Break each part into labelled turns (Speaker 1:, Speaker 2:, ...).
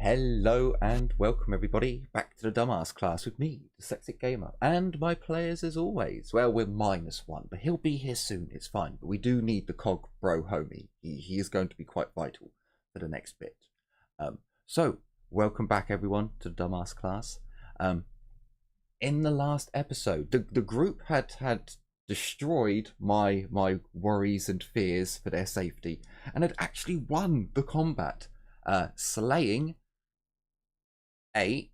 Speaker 1: Hello and welcome everybody back to the Dumbass class with me, Dyslexic Gamer, and my players as always. Well, we're -1, but he'll be here soon, it's fine. But we do need the cog bro homie. He is going to be quite vital for the next bit. So, welcome back everyone to the Dumbass class. In the last episode, the group had destroyed my worries and fears for their safety and had actually won the combat, slaying 9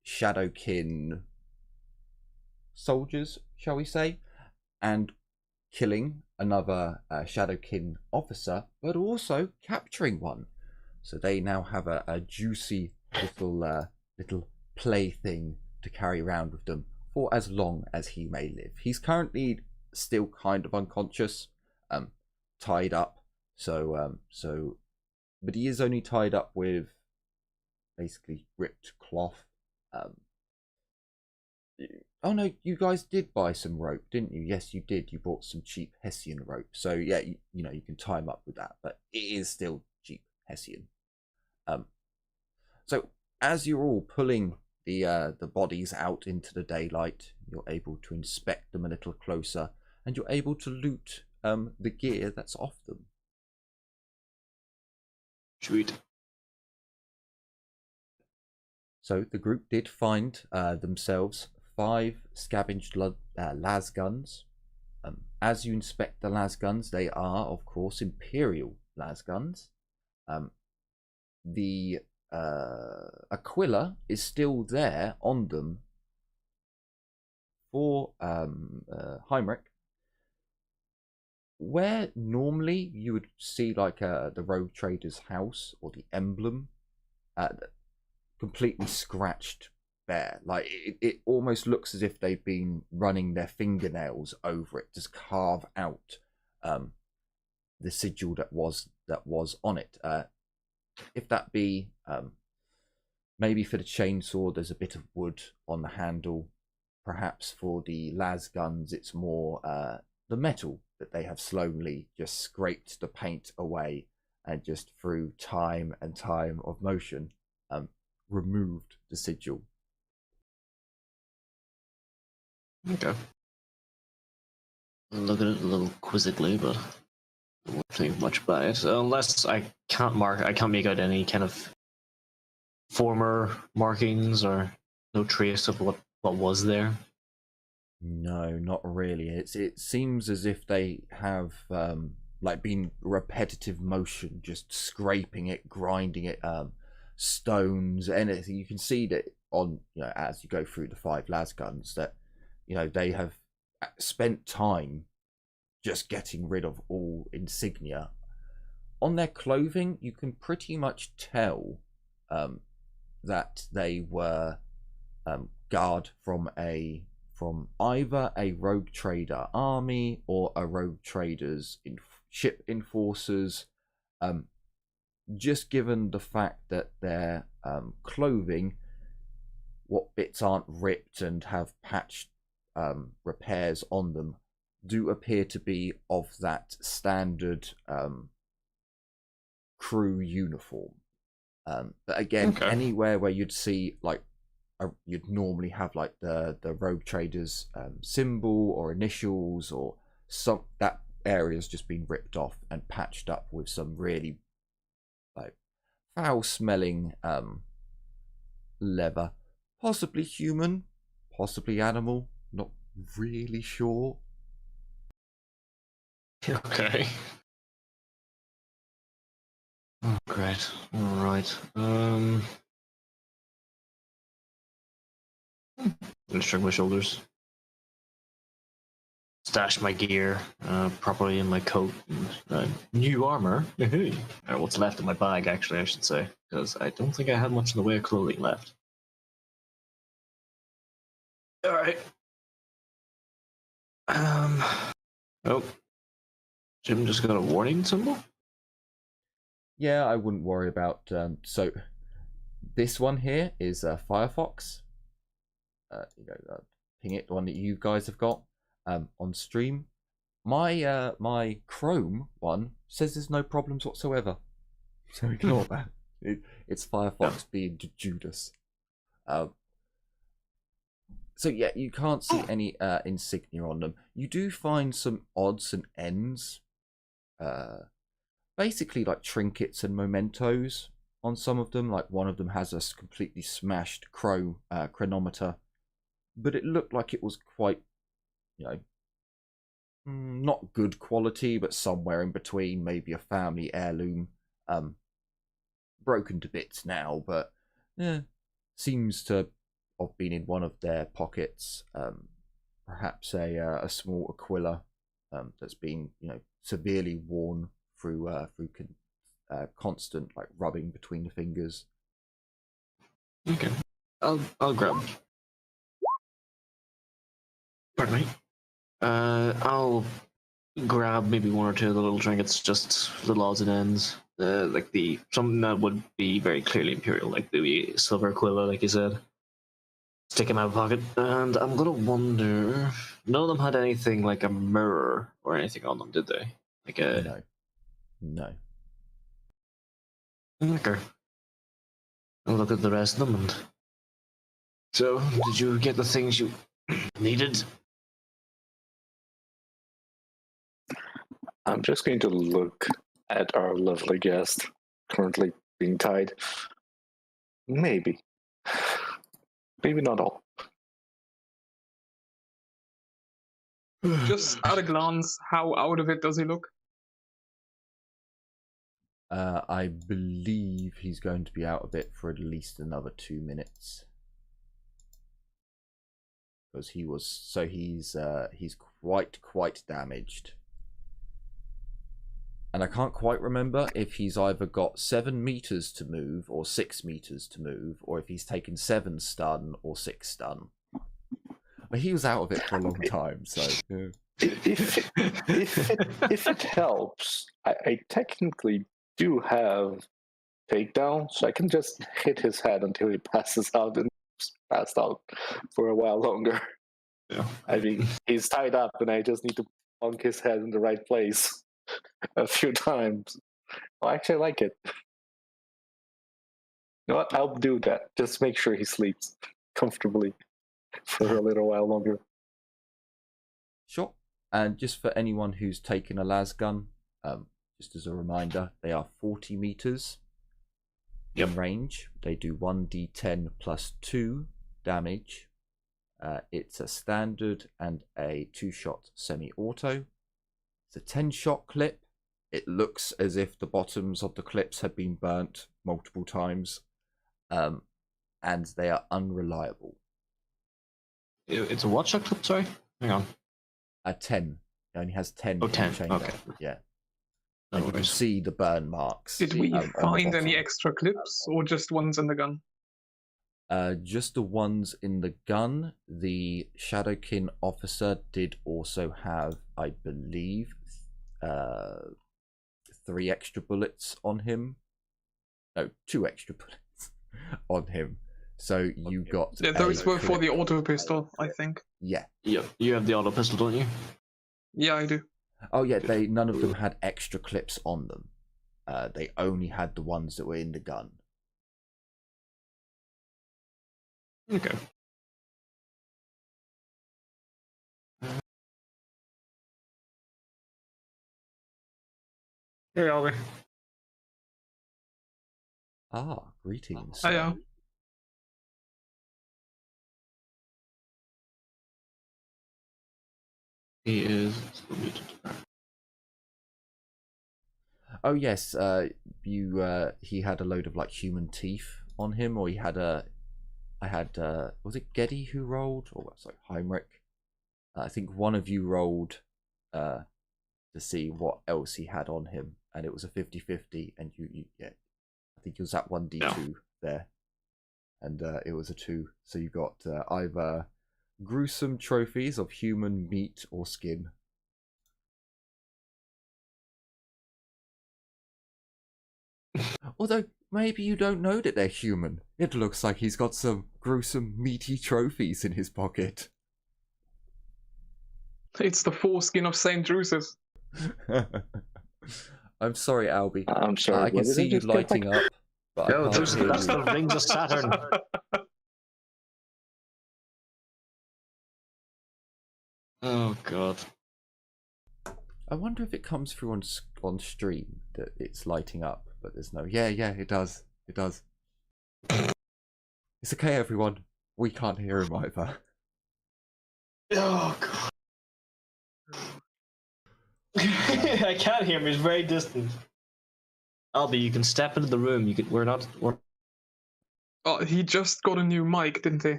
Speaker 1: Shadowkin soldiers, shall we say, and killing another Shadowkin officer, but also capturing one. So they now have a juicy little plaything to carry around with them for as long as he may live. He's currently still kind of unconscious, tied up. But he is only tied up with basically ripped cloth. Oh no, you guys did buy some rope, didn't you? Yes, you did. You bought some cheap Hessian rope. So yeah, you know, you can tie him up with that, but it is still cheap Hessian. So as you're all pulling the bodies out into the daylight, you're able to inspect them a little closer, and you're able to loot the gear that's off them.
Speaker 2: Sweet.
Speaker 1: So the group did find themselves 5 scavenged las guns. As you inspect the las guns, they are, of course, Imperial las guns. The Aquila is still there on them for Heinrich. Where normally you would see like the rogue trader's house or the emblem completely scratched bare, like it almost looks as if they've been running their fingernails over it, just carve out the sigil that was on it. If that be maybe for the chainsaw, there's a bit of wood on the handle. Perhaps for the las guns, it's more the metal that they have slowly just scraped the paint away and just through time and time of motion removed the sigil.
Speaker 2: Okay. I'll look at it a little quizzically, but I won't think much about it. Unless I can't make out any kind of former markings or no trace of what was there.
Speaker 1: No, not really. It seems as if they have like been repetitive motion, just scraping it, grinding it, stones, anything. You can see that on, you know, as you go through the 5 las guns, that, you know, they have spent time just getting rid of all insignia. On their clothing, you can pretty much tell that they were guard from either a rogue trader army or a rogue traders ship enforcers. Just given the fact that their clothing, what bits aren't ripped and have patched repairs on them, do appear to be of that standard crew uniform. But again, okay, anywhere where you'd see like you'd normally have like the rogue traders symbol or initials or some, that area's just been ripped off and patched up with some really like foul smelling leather, possibly human, possibly animal, not really sure.
Speaker 2: Okay. Oh, great. All right. I'm gonna shrug my shoulders, stash my gear properly in my coat, and new armor. Or what's left in my bag, actually, I should say, because I don't think I had much in the way of clothing left. All right. Oh, Jim just got a warning symbol.
Speaker 1: Yeah, I wouldn't worry about. So this one here is Firefox. Ping it, the one that you guys have got on stream. My Chrome one says there's no problems whatsoever. so ignore that. It's Firefox being Judas. So yeah, you can't see any insignia on them. You do find some odds and ends, basically like trinkets and mementos on some of them. Like one of them has a completely smashed chronometer, but it looked like it was quite, you know, not good quality, but somewhere in between, maybe a family heirloom, broken to bits now, but yeah, seems to have been in one of their pockets. Perhaps a small Aquila that's been, you know, severely worn through constant like rubbing between the fingers.
Speaker 2: Okay, I'll grab. Pardon me. I'll grab maybe one or two of the little trinkets, just little odds and ends. Like something that would be very clearly imperial, like the silver Aquila, like you said. Stick in my pocket, and I'm gonna wonder. None of them had anything like a mirror or anything on them, did they? Like a
Speaker 1: no.
Speaker 2: Okay. I'll look at the rest of them. And so, did you get the things you needed?
Speaker 3: I'm just going to look at our lovely guest, currently being tied. Maybe. Maybe not all.
Speaker 4: Just at a glance, how out of it does he look?
Speaker 1: I believe he's going to be out of it for at least another 2 minutes. Because he's quite damaged. And I can't quite remember if he's either got 7 meters to move or 6 meters to move, or if he's taken 7 stun or 6 stun. But he was out of it for a long time, so yeah.
Speaker 3: If it helps, I technically do have takedown, so I can just hit his head until he passes out and passed out for a while longer.
Speaker 2: Yeah.
Speaker 3: I mean, he's tied up, and I just need to bonk his head in the right place a few times. Well, actually, I like it. You know what? I'll do that. Just make sure he sleeps comfortably for a little while longer.
Speaker 1: Sure. And just for anyone who's taken a las gun, just as a reminder, they are 40 meters in range. They do 1d10 plus 2 damage. It's a standard and a 2-shot semi-auto. It's a 10-shot clip. It looks as if the bottoms of the clips have been burnt multiple times, and they are unreliable.
Speaker 2: It's a what shot clip? Sorry, hang on.
Speaker 1: A 10. It only has 10.
Speaker 2: Oh, 10.
Speaker 1: Chamber.
Speaker 2: Okay.
Speaker 1: Yeah.
Speaker 2: No
Speaker 1: And you can
Speaker 2: worries.
Speaker 1: see the burn marks.
Speaker 4: Did we
Speaker 1: on the
Speaker 4: find any
Speaker 1: bottom.
Speaker 4: extra clips, or just ones in the gun?
Speaker 1: Just the ones in the gun. The Shadowkin officer did also have, I believe, 3 extra bullets on him. No, 2 extra bullets on him. So you got.
Speaker 4: Yeah, those were for
Speaker 1: clip.
Speaker 4: the auto pistol, I think.
Speaker 1: Yeah.
Speaker 2: Yeah, you have the auto pistol, don't you?
Speaker 4: Yeah, I do.
Speaker 1: Oh yeah, none of them had extra clips on them. They only had the ones that were in the gun.
Speaker 2: Okay. Hey, Albie.
Speaker 1: Ah, greetings.
Speaker 4: Oh, yeah.
Speaker 2: He is.
Speaker 1: Oh yes, he had a load of like human teeth on him, or was it Geddy who rolled, or was it Heinrich? I think one of you rolled to see what else he had on him, and it was a 50-50, and you I think it was at 1d2 there, and it was a 2, so you got either gruesome trophies of human meat or skin. Although maybe you don't know that they're human. It looks like he's got some gruesome meaty trophies in his pocket.
Speaker 4: It's the foreskin of St. Drusus.
Speaker 1: I'm sorry, Albie.
Speaker 3: I'm sorry.
Speaker 1: I can
Speaker 3: what did
Speaker 1: see
Speaker 3: I
Speaker 1: you
Speaker 3: just get
Speaker 1: lighting
Speaker 3: back?
Speaker 1: up, but
Speaker 2: No,
Speaker 1: I can't hear
Speaker 2: that's
Speaker 1: you.
Speaker 2: the rings of Saturn. Oh god.
Speaker 1: I wonder if it comes through on stream that it's lighting up, but there's no. Yeah, it does. It does. It's okay, everyone. We can't hear him either.
Speaker 2: Oh god. I can't hear him. He's very distant. Albie, you can step into the room. You can. We're not.
Speaker 4: Oh, he just got a new mic, didn't he?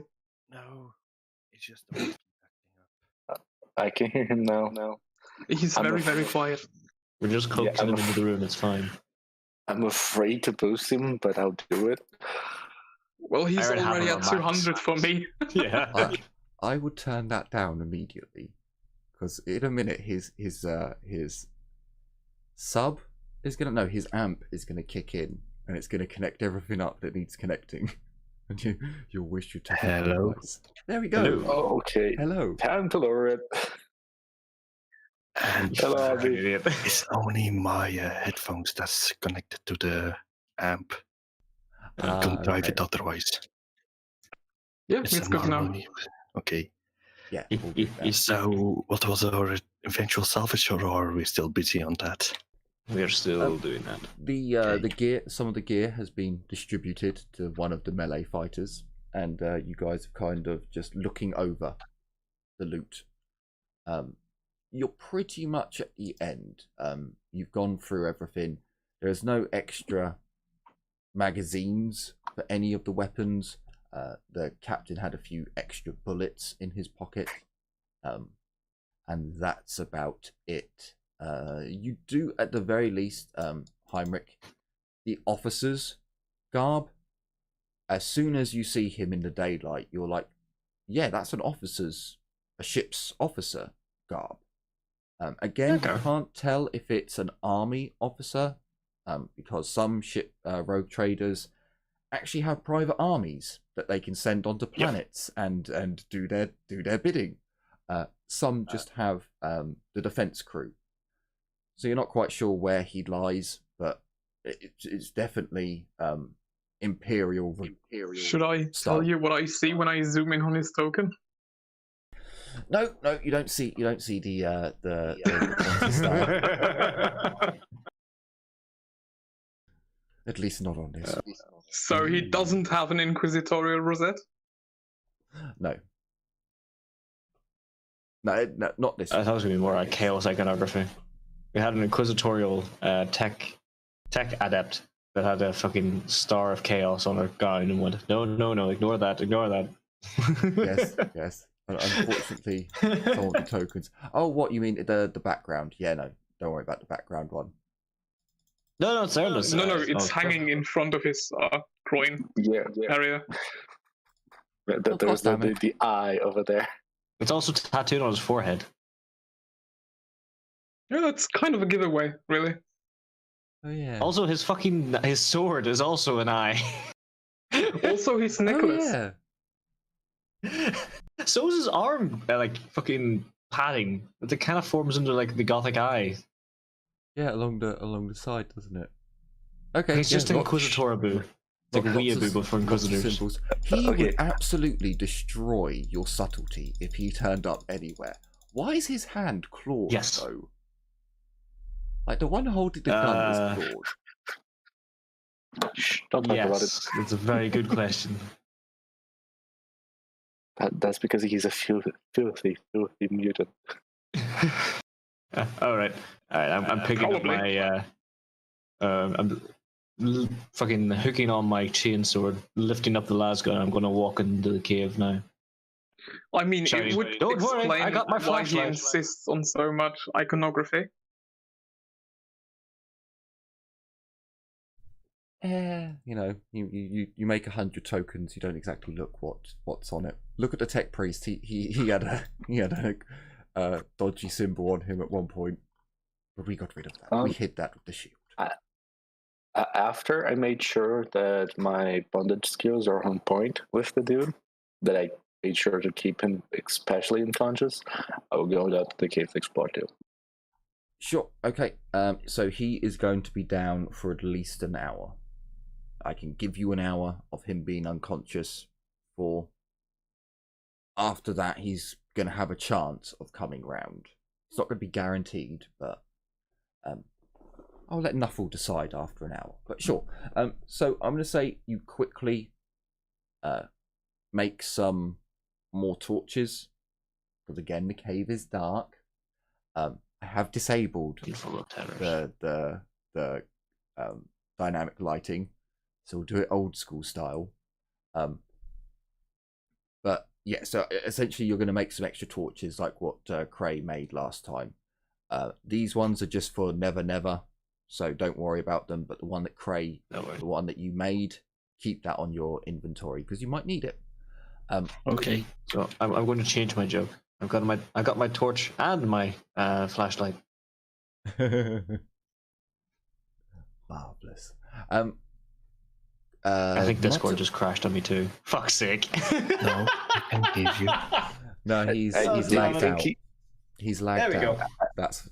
Speaker 5: No, it's just the mic acting up.
Speaker 3: I can hear him now.
Speaker 4: He's
Speaker 3: I'm
Speaker 4: very,
Speaker 3: afraid-
Speaker 4: very quiet.
Speaker 2: We're just coaxing
Speaker 3: I'm
Speaker 2: him into the room. It's fine.
Speaker 3: I'm afraid to boost him, but I'll do it.
Speaker 4: Well, he's
Speaker 2: already have
Speaker 4: already
Speaker 2: him
Speaker 4: at
Speaker 2: on max.
Speaker 4: 200 for me.
Speaker 2: Yeah.
Speaker 1: I would turn that down immediately, because in a minute his sub is gonna his amp is gonna kick in, and it's gonna connect everything up that needs connecting, and you'll wish you took it.
Speaker 5: Hello.
Speaker 1: There we go.
Speaker 2: Hello.
Speaker 3: Oh, okay.
Speaker 1: Hello.
Speaker 3: Time to lower it.
Speaker 5: And
Speaker 3: Hello, Albie.
Speaker 5: it's only my headphones that's connected to the amp. I couldn't drive
Speaker 1: okay.
Speaker 5: it otherwise.
Speaker 4: Yeah,
Speaker 5: It's
Speaker 4: it's
Speaker 5: a
Speaker 4: good now.
Speaker 5: normal use. Okay.
Speaker 1: Yeah. we'll do that.
Speaker 5: So, what was our eventual salvage, or are we still busy on that?
Speaker 2: We're still doing that.
Speaker 1: The gear, some of the gear has been distributed to one of the melee fighters, and you guys are kind of just looking over the loot. You're pretty much at the end. You've gone through everything. There's no extra magazines for any of the weapons. The captain had a few extra bullets in his pocket, and that's about it. You do, at the very least, Heinrich, the officer's garb. As soon as you see him in the daylight, you're like, yeah, that's a ship's officer garb. Again, you can't tell if it's an army officer, because some ship rogue traders actually have private armies that they can send onto planets and do their bidding. Some just have the defense crew. So you're not quite sure where he lies, but it's definitely imperial.
Speaker 4: Should I
Speaker 1: style.
Speaker 4: tell you what I see when I zoom in on his token?
Speaker 1: No, you don't see the style. At least not on this.
Speaker 4: So he doesn't have an inquisitorial rosette?
Speaker 1: No, not this.
Speaker 2: I thought it was going to be more like chaos iconography. We had an inquisitorial tech adept that had a fucking star of chaos on her gown and went, no, ignore that.
Speaker 1: Yes. Unfortunately, some of the tokens. Oh, what you mean the background? Yeah, no, don't worry about the background one.
Speaker 2: No, it's there.
Speaker 4: No, it's hanging in front of his groin
Speaker 3: Yeah.
Speaker 4: area.
Speaker 3: There's the eye over there.
Speaker 2: It's also tattooed on his forehead.
Speaker 4: Yeah, that's kind of a giveaway, really.
Speaker 1: Oh yeah.
Speaker 2: Also, his sword is also an eye.
Speaker 4: Also, his necklace.
Speaker 1: Oh, yeah.
Speaker 2: So is his arm, like fucking padding. It kind of forms into like the gothic eye.
Speaker 1: Yeah, along the side, doesn't it? Okay.
Speaker 2: It's just Inquisitoraboo. It's like a weeaboo, but for Inquisitors.
Speaker 1: Symbols. He
Speaker 3: Okay.
Speaker 1: would absolutely destroy your subtlety if he turned up anywhere. Why is his hand clawed,
Speaker 2: Yes.
Speaker 1: though? Like, the one holding the gun is clawed.
Speaker 3: Shh, don't talk about it.
Speaker 2: Yes, that's a very good question.
Speaker 3: That's because he's a filthy mutant.
Speaker 2: All right. I'm picking up
Speaker 4: Probably.
Speaker 2: my. I'm fucking hooking on my chainsword, lifting up the lasgun. I'm going to walk into the cave now.
Speaker 4: I mean,
Speaker 2: Sorry,
Speaker 4: it would
Speaker 2: don't worry,
Speaker 4: explain
Speaker 2: I got my
Speaker 4: why he
Speaker 2: flashlight.
Speaker 4: insists on so much iconography.
Speaker 1: You make 100 tokens. You don't exactly look what's on it. Look at the tech priest. He had a dodgy symbol on him at one point, but we got rid of that. We hid that with the shield.
Speaker 3: After I made sure that my bondage skills are on point with the dude, that I made sure to keep him especially unconscious, I will go down to the cave to explore too.
Speaker 1: Sure. Okay. So he is going to be down for at least an hour. I can give you an hour of him being unconscious. For after that, he's going to have a chance of coming round. It's not going to be guaranteed, but I'll let Nuffle decide after an hour. But sure. So I'm going to say you quickly make some more torches, because again the cave is dark. I have disabled the dynamic lighting, so we'll do it old school style. But yeah, so essentially you're going to make some extra torches like what Cray made last time. These ones are just for never never, so don't worry about them. But the one that Cray, the one that you made, keep that on your inventory because you might need it.
Speaker 5: Okay.
Speaker 2: So I'm going to change my joke. I got my torch and my flashlight.
Speaker 1: Marvelous.
Speaker 2: I think Discord just crashed on me too. Fuck's sake.
Speaker 5: No, I can hear you.
Speaker 1: No, he's lagged out. He's lagged out. That's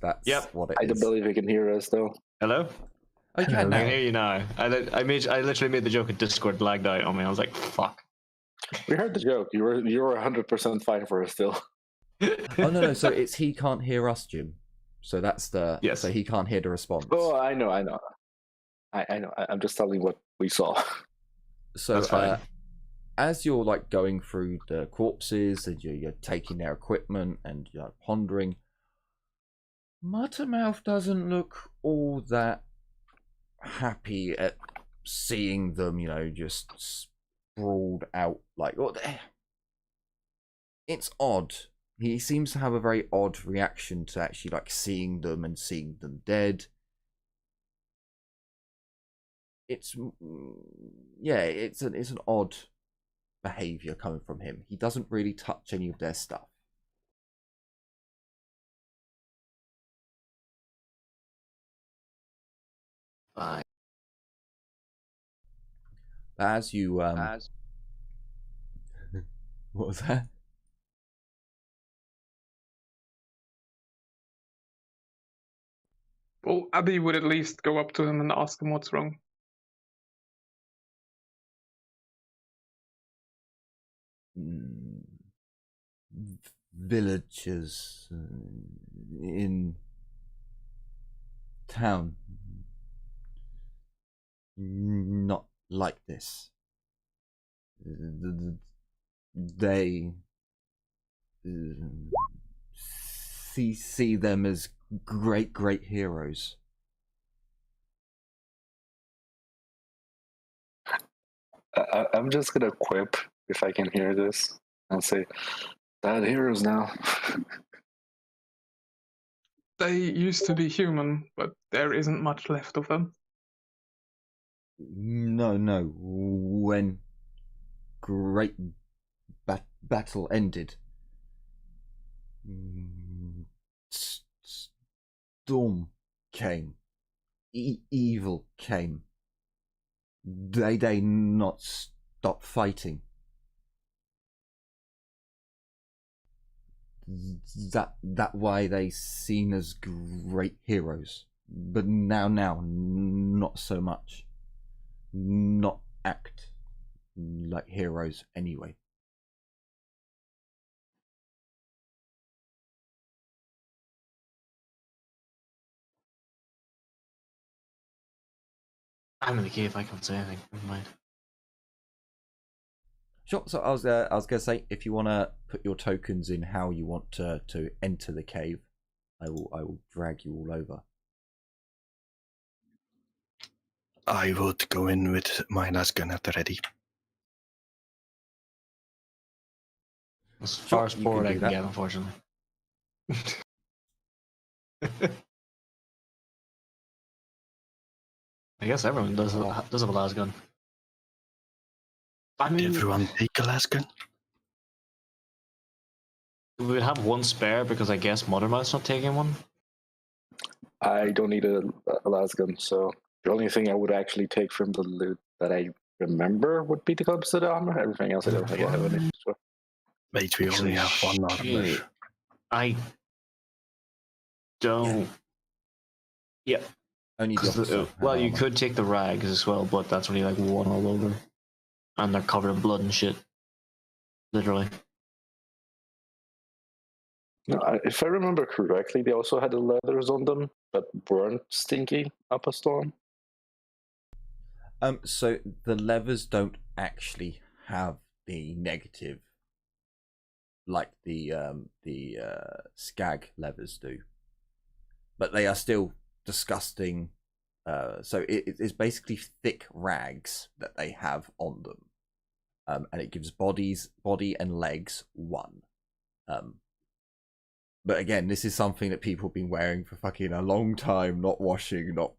Speaker 1: what it is.
Speaker 3: I don't believe he can hear us though.
Speaker 2: Hello?
Speaker 1: I can
Speaker 2: I can hear you now. I literally made the joke and Discord lagged out on me. I was like, fuck.
Speaker 3: We heard the joke. You were 100% fine for us still.
Speaker 1: Oh no, so it's he can't hear us, Jim. So that's the So he can't hear the response.
Speaker 3: Oh, I know. I know. I'm just telling what we saw.
Speaker 1: So as you're like going through the corpses and you're taking their equipment and you're pondering, Muttermouth doesn't look all that happy at seeing them, just sprawled out like. It's odd. He seems to have a very odd reaction to actually like seeing them and seeing them dead. It's an odd behavior coming from him. He doesn't really touch any of their stuff.
Speaker 2: Fine.
Speaker 1: As you what was that?
Speaker 4: Well, Abby would at least go up to him and ask him what's wrong.
Speaker 1: Villagers in town not like this. They see them as great heroes.
Speaker 3: I'm just gonna quip if I can hear this and say, "Bad heroes now."
Speaker 4: They used to be human, but there isn't much left of them.
Speaker 1: No. When great battle ended, storm came, evil came. They not stop fighting. That why they seen as great heroes, but now not so much. Not act like heroes anyway.
Speaker 2: I'm in the cave. I can't say anything. Never mind.
Speaker 1: Sure. So I was gonna say, if you want to put your tokens in how you want to enter the cave, I will drag you all over.
Speaker 5: I would go in with my lasgun at the ready.
Speaker 2: As far as
Speaker 1: you
Speaker 2: forward
Speaker 1: can
Speaker 2: I
Speaker 1: do
Speaker 2: can
Speaker 1: that.
Speaker 2: get, unfortunately. I guess everyone does have a lasgun. I mean,
Speaker 5: Did everyone take a lasgun?
Speaker 2: we would have one spare because I guess Mothermouth's not taking one.
Speaker 3: I don't need a lasgun, so the only thing I would actually take from the loot that I remember would be the composite armor. Everything else I don't think I have any. So.
Speaker 5: Wait, we only have one armor.
Speaker 2: I don't Yeah.
Speaker 1: Only the officer.
Speaker 2: Well,
Speaker 1: had
Speaker 2: you
Speaker 1: armor.
Speaker 2: could take the rags as well, but that's only like one all over, and they're covered in blood and shit. Literally.
Speaker 3: No, if I remember correctly, they also had the leathers on them that weren't stinky up a storm.
Speaker 1: So the levers don't actually have the negative like the skag levers do, but they are still disgusting. So it's basically thick rags that they have on them, and it gives body and legs 1. But again, this is something that people have been wearing for fucking a long time, not washing, not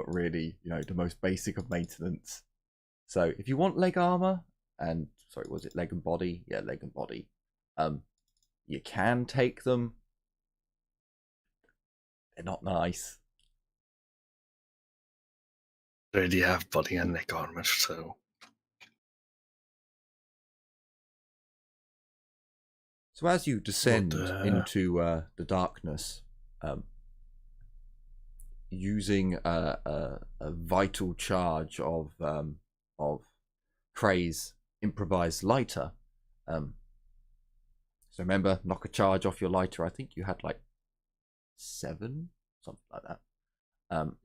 Speaker 1: really, the most basic of maintenance. So if you want leg armor, and sorry, was it leg and body? Yeah, leg and body. You can take them. They're not nice.
Speaker 5: I already have body and neck armor, so
Speaker 1: So as you descend into the darkness, using a vital charge of Cray's improvised lighter. So remember, knock a charge off your lighter. I think you had like 7, something like that.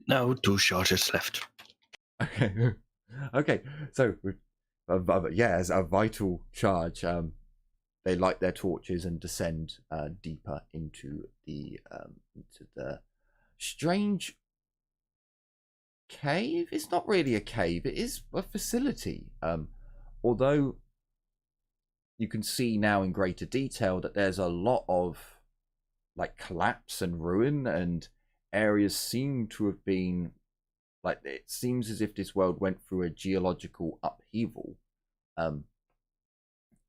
Speaker 5: no, 2 charges left.
Speaker 1: Okay, okay. So yeah, as a vital charge, they light their torches and descend deeper into the strange cave. It's not really a cave, it is a facility, although you can see now in greater detail that there's a lot of like collapse and ruin, and areas seem to have been like, it seems as if this world went through a geological upheaval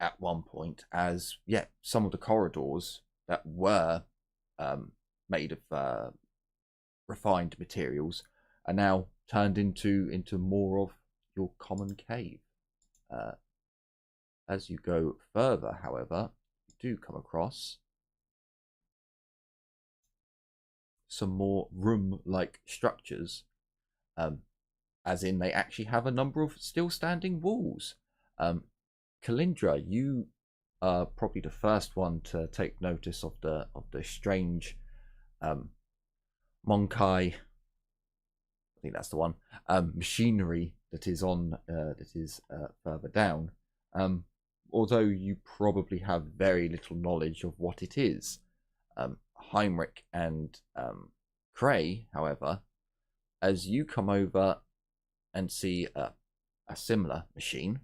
Speaker 1: at one point, as some of the corridors that were made of refined materials are now turned into more of your common cave. As you go further, however, you do come across some more room-like structures, as in they actually have a number of still standing walls. Kalindra, you are probably the first one to take notice of the strange Monkai, I think that's the one, machinery that is further down. Although you probably have very little knowledge of what it is. Heinrich and Cray, however, as you come over and see a similar machine,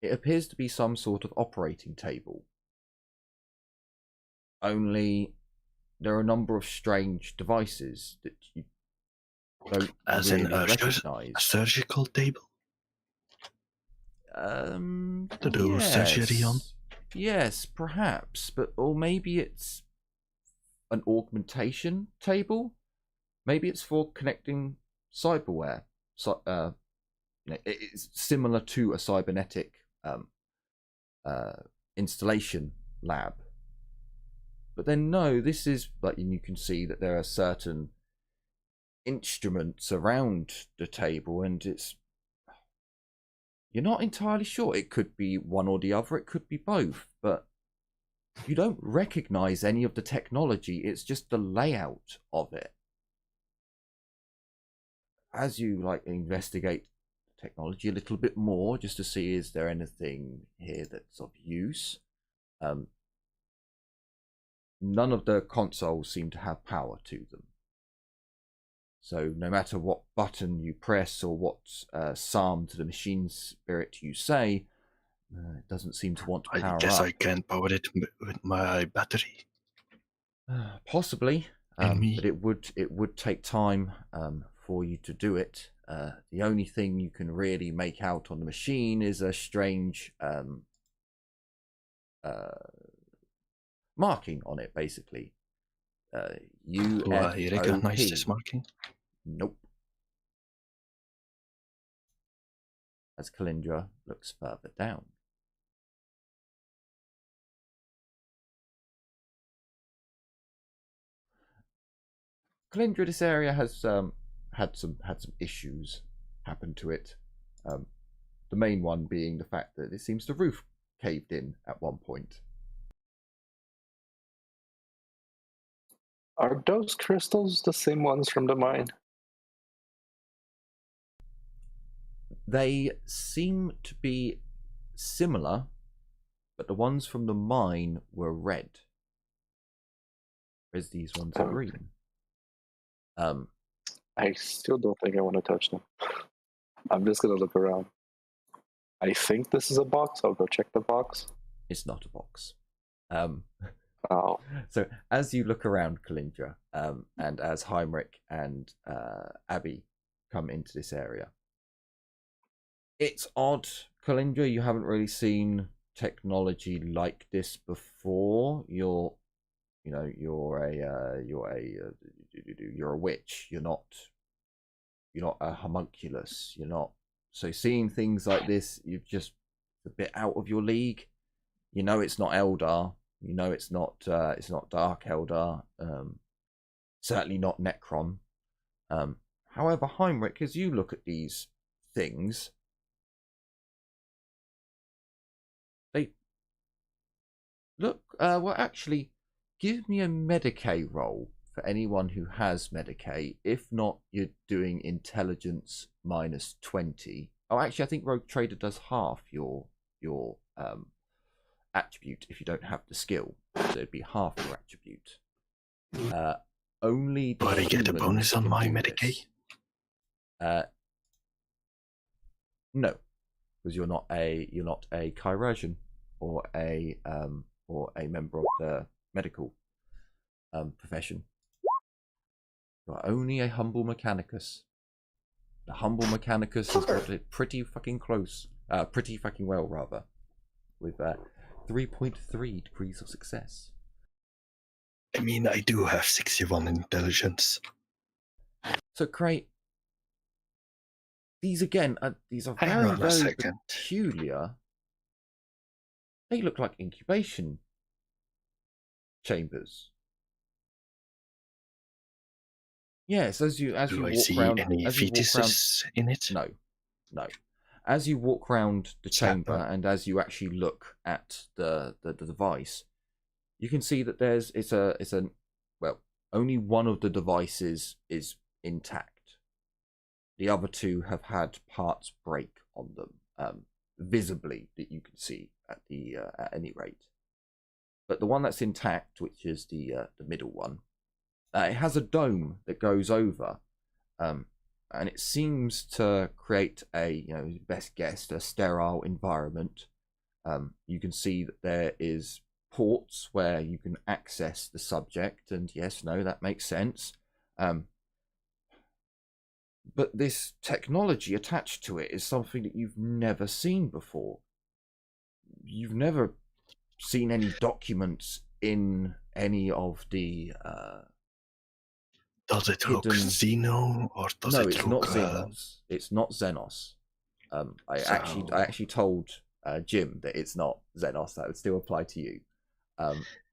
Speaker 1: it appears to be some sort of operating table. Only there are a number of strange devices that you don't
Speaker 5: As
Speaker 1: really
Speaker 5: in a
Speaker 1: recognize.
Speaker 5: surgical table? To do surgery on?
Speaker 1: Yes, perhaps, or maybe it's an augmentation table. Maybe it's for connecting cyberware. So, it's similar to a cybernetic installation lab. But then no, this is like, you can see that there are certain instruments around the table, and you're not entirely sure. It could be one or the other, it could be both, but you don't recognize any of the technology. It's just the layout of it. As you investigate technology a little bit more, just to see, is there anything here that's of use? None of the consoles seem to have power to them. So no matter what button you press or what psalm to the machine spirit you say, it doesn't seem to want to power up.
Speaker 5: I guess I can power it with my battery.
Speaker 1: Possibly, but it would take time for you to do it. The only thing you can really make out on the machine is a strange marking on it, basically.
Speaker 5: Do I recognize this marking?
Speaker 1: Nope. As Kalindra looks further down. Calindra, this area has had some issues happen to it. The main one being the fact that it seems the roof caved in at one point.
Speaker 3: Are those crystals the same ones from the mine?
Speaker 1: They seem to be similar, but the ones from the mine were red, whereas these ones are green.
Speaker 3: I still don't think I want to touch them. I'm just gonna look around. I think this is a box. I'll go check the box.
Speaker 1: It's not a box.
Speaker 3: Oh,
Speaker 1: So as you look around Calindra, and as Heinrich and Abby come into this area, it's odd, Calindra. You haven't really seen technology like this before. You're a witch. You're not a homunculus. You're not. So seeing things like this, you're just a bit out of your league. You know it's not Eldar. You know it's not Dark Eldar. Certainly not Necron. However, Heinrich, as you look at these things, they look. Well, actually, give me a Medicae roll for anyone who has Medicae. If not, you're doing intelligence minus 20. Oh, actually, I think Rogue Trader does half your attribute if you don't have the skill, so it'd be half your attribute. Only
Speaker 5: Do I get a bonus on my
Speaker 1: Medicae? No, because you're not a chirurgeon or a member of the medical profession. You're only a humble mechanicus. The humble mechanicus has got it pretty fucking close, pretty fucking well rather, with 3.3 degrees of success.
Speaker 5: I mean, I do have 61 intelligence.
Speaker 1: So, Crate, these again, these are
Speaker 5: Hang
Speaker 1: very,
Speaker 5: on a
Speaker 1: very
Speaker 5: second.
Speaker 1: peculiar. They look like incubation chambers. Yes, as you
Speaker 5: Do
Speaker 1: walk
Speaker 5: I see
Speaker 1: around,
Speaker 5: any fetuses in it?
Speaker 1: No. As you walk around the chamber
Speaker 5: Sapper.
Speaker 1: and as you actually look at the device, you can see that it's a well, only one of the devices is intact. The other two have had parts break on them, visibly that you can see at any rate. But the one that's intact, which is the middle one, it has a dome that goes over, and it seems to create a, best guess, a sterile environment. You can see that there is ports where you can access the subject, and yes, no, that makes sense. But this technology attached to it is something that you've never seen before. You've never seen any documents in any of the
Speaker 5: Does it look
Speaker 1: hidden...
Speaker 5: Xeno or does
Speaker 1: No,
Speaker 5: it
Speaker 1: it's
Speaker 5: look...
Speaker 1: not Xenos. It's not Xenos. I
Speaker 5: So-
Speaker 1: actually told Jim that it's not Xenos. That would still apply to you.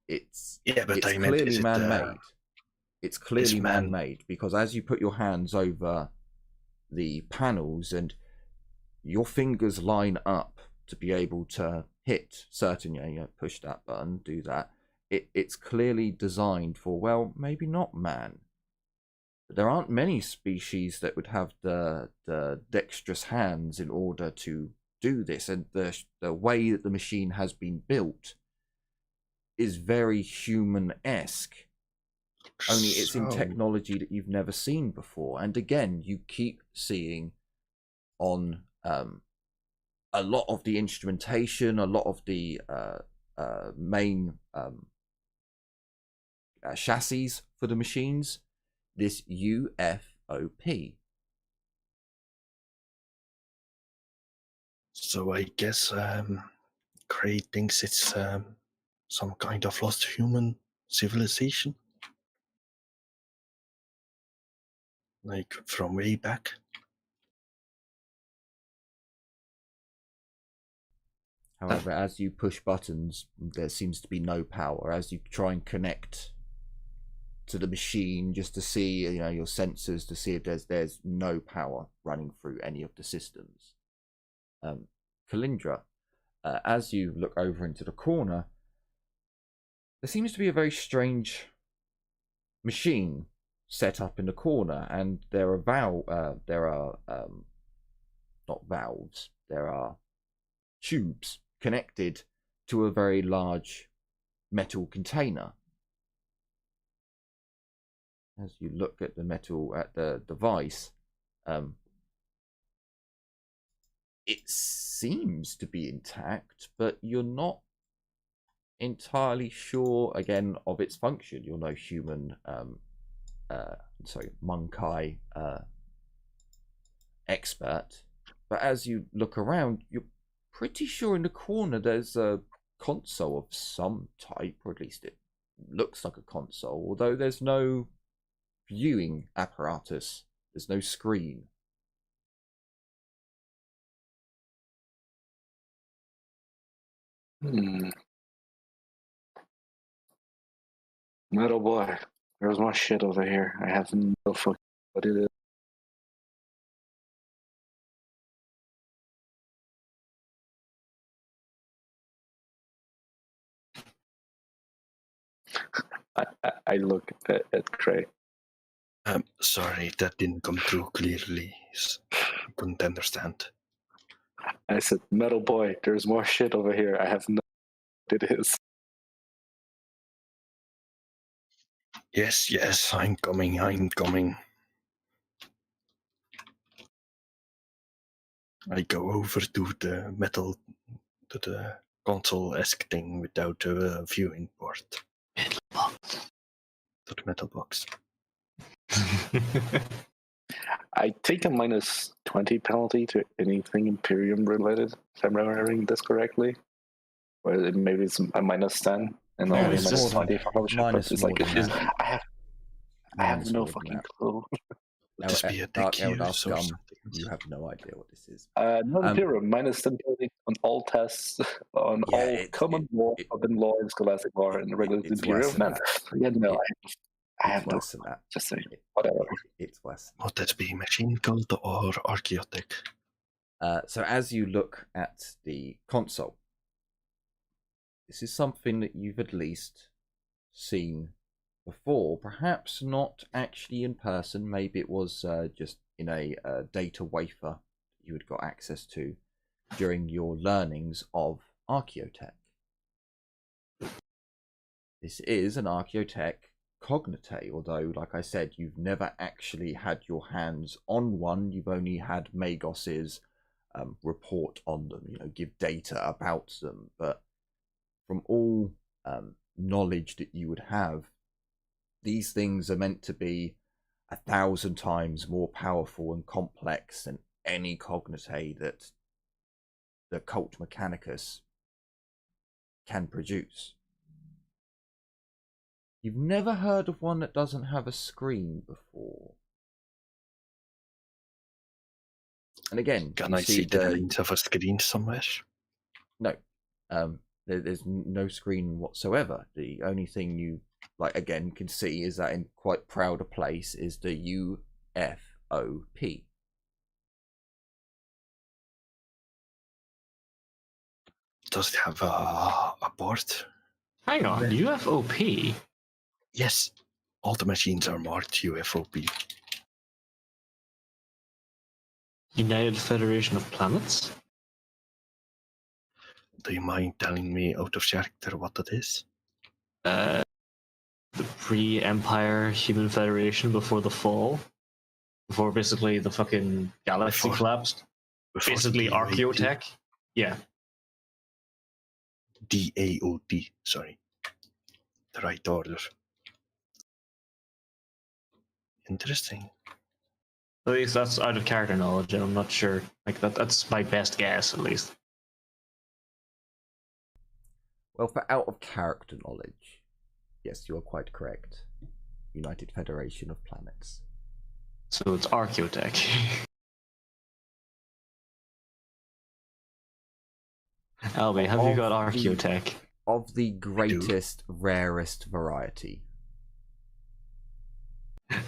Speaker 1: It's
Speaker 5: Yeah, but
Speaker 1: it's
Speaker 5: I meant,
Speaker 1: clearly
Speaker 5: is it,
Speaker 1: man-made. It's clearly
Speaker 5: man-
Speaker 1: man-made because as you put your hands over the panels and your fingers line up to be able to hit certain, push that button, do that. It's clearly designed for, well, maybe not man. But there aren't many species that would have the dexterous hands in order to do this, and the way that the machine has been built is very human-esque. Only it's in
Speaker 5: So-
Speaker 1: technology that you've never seen before. And again, you keep seeing on a lot of the instrumentation, a lot of the main chassis for the machines, this UFOP.
Speaker 5: So I guess Craig thinks it's some kind of lost human civilization, like from way back.
Speaker 1: However, as you push buttons, there seems to be no power. As you try and connect to the machine just to see, you know, your sensors to see if there's no power running through any of the systems. Kalindra, as you look over into the corner, there seems to be a very strange machine set up in the corner, and there are not valves, there are tubes connected to a very large metal container. As you look at the metal at the device, it seems to be intact, but you're not entirely sure again of its function. You're no human Monkai expert, but as you look around, you're pretty sure in the corner there's a console of some type, or at least it looks like a console, although there's no viewing apparatus, there's no screen.
Speaker 3: Metal boy, there's more shit over here. I have no fucking what it is. I look at Craig.
Speaker 5: Sorry, that didn't come through clearly. I couldn't understand.
Speaker 3: I said, metal boy, there's more shit over here. I have no what it is.
Speaker 5: Yes, I'm coming. I go over to the console-esque thing without a viewing port. To the metal box.
Speaker 3: I take a -20 penalty to anything Imperium related, if I'm remembering this correctly. Or maybe it's a -10 and
Speaker 1: No,
Speaker 3: only
Speaker 1: it's
Speaker 3: -20
Speaker 1: more than-
Speaker 3: for fellowship. But
Speaker 1: minus
Speaker 3: it's
Speaker 1: more
Speaker 3: like
Speaker 1: than that.
Speaker 3: I have
Speaker 1: Minus
Speaker 3: no
Speaker 1: more than
Speaker 3: fucking
Speaker 1: that.
Speaker 3: clue.
Speaker 5: Would this be a
Speaker 1: Dark
Speaker 5: deck
Speaker 1: Eldar
Speaker 5: use or
Speaker 1: scum,
Speaker 5: something?
Speaker 1: you have no idea what this is.
Speaker 3: No, Imperium, -10 penalty on all tests, on
Speaker 1: Yeah,
Speaker 3: all common law, forbidden law, and scholastic law, and regular
Speaker 1: it's worse
Speaker 3: Imperium.
Speaker 1: than
Speaker 3: Man,
Speaker 1: that.
Speaker 3: yeah, no, I
Speaker 1: It's
Speaker 3: have no.
Speaker 1: worse than that.
Speaker 3: Just saying, whatever.
Speaker 1: It's worse.
Speaker 5: Would that be machine cult or archaeotech?
Speaker 1: So as you look at the console, this is something that you've at least seen before. Perhaps not actually in person. Maybe it was just in a data wafer you had got access to during your learnings of archaeotech. This is an archaeotech cognite, although, like I said, you've never actually had your hands on one. You've only had Magos's report on them, you know, give data about them. But from all knowledge that you would have, these things are meant to be 1,000 times more powerful and complex than any cognite that the Cult Mechanicus can produce. You've never heard of one that doesn't have a screen before. And again,
Speaker 5: Can I see the lines of a screen somewhere?
Speaker 1: No. There's no screen whatsoever. The only thing you, like, again, can see is that in quite proud a place is the UFOP.
Speaker 5: Does it have a board?
Speaker 2: Hang on, UFOP?
Speaker 5: Yes, all the machines are marked UFOP.
Speaker 2: United Federation of Planets?
Speaker 5: Do you mind telling me out of character what that is?
Speaker 2: The pre-Empire Human Federation before the fall. Before basically the fucking galaxy collapsed. Basically archaeotech. Yeah.
Speaker 5: DAOT, sorry. The right order. Interesting.
Speaker 2: At least that's out of character knowledge, and I'm not sure. Like that's my best guess, at least.
Speaker 1: Well, for out of character knowledge, yes, you are quite correct. United Federation of Planets.
Speaker 2: So it's archaeotech. Albie, have you got archaeotech?
Speaker 1: Of the greatest, rarest variety.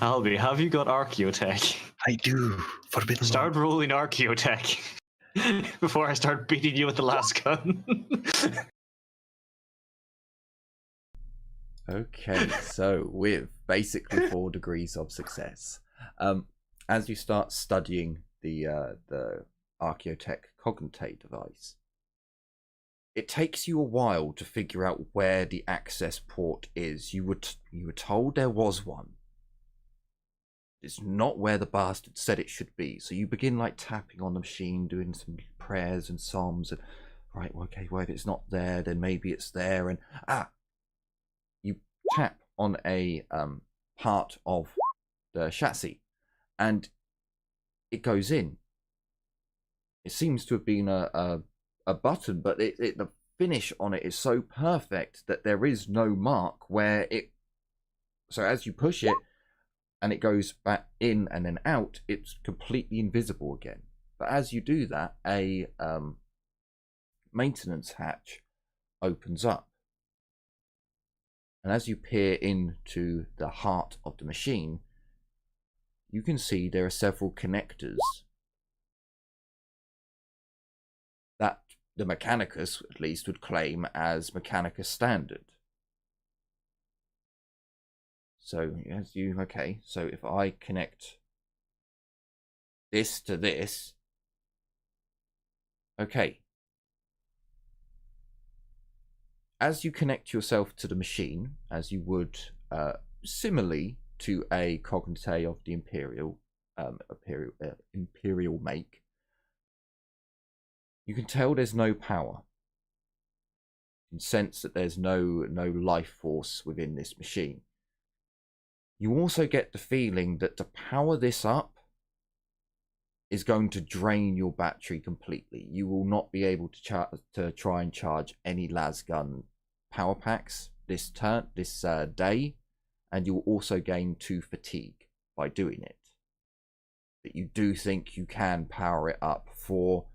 Speaker 2: Albie, have you got Archaeotech?
Speaker 5: I do. Forbidden
Speaker 2: Start
Speaker 5: Lord.
Speaker 2: rolling Archaeotech before I start beating you with the last gun.
Speaker 1: Okay, so with basically 4 degrees of success, as you start studying the Archaeotech Cognate device, it takes you a while to figure out where the access port is. You were told there was one. It's not where the bastard said it should be. So you begin like tapping on the machine, doing some prayers and psalms, and right, okay, well if it's not there, then maybe it's there, and you tap on a part of the chassis, and it goes in. It seems to have been a button, but the finish on it is so perfect that there is no mark where it. So as you push it, and it goes back in and then out, it's completely invisible again. But as you do that, a maintenance hatch opens up. And as you peer into the heart of the machine, you can see there are several connectors that the Mechanicus, at least, would claim as Mechanicus standard. So as you, okay, so if I connect this to this, okay. As you connect yourself to the machine, as you would similarly to a Cognate of the Imperial make, you can tell there's no power. You can sense that there's no life force within this machine. You also get the feeling that to power this up is going to drain your battery completely. You will not be able to try and charge any lasgun power packs this day, and you'll also gain 2 fatigue by doing it. But you do think you can power it up for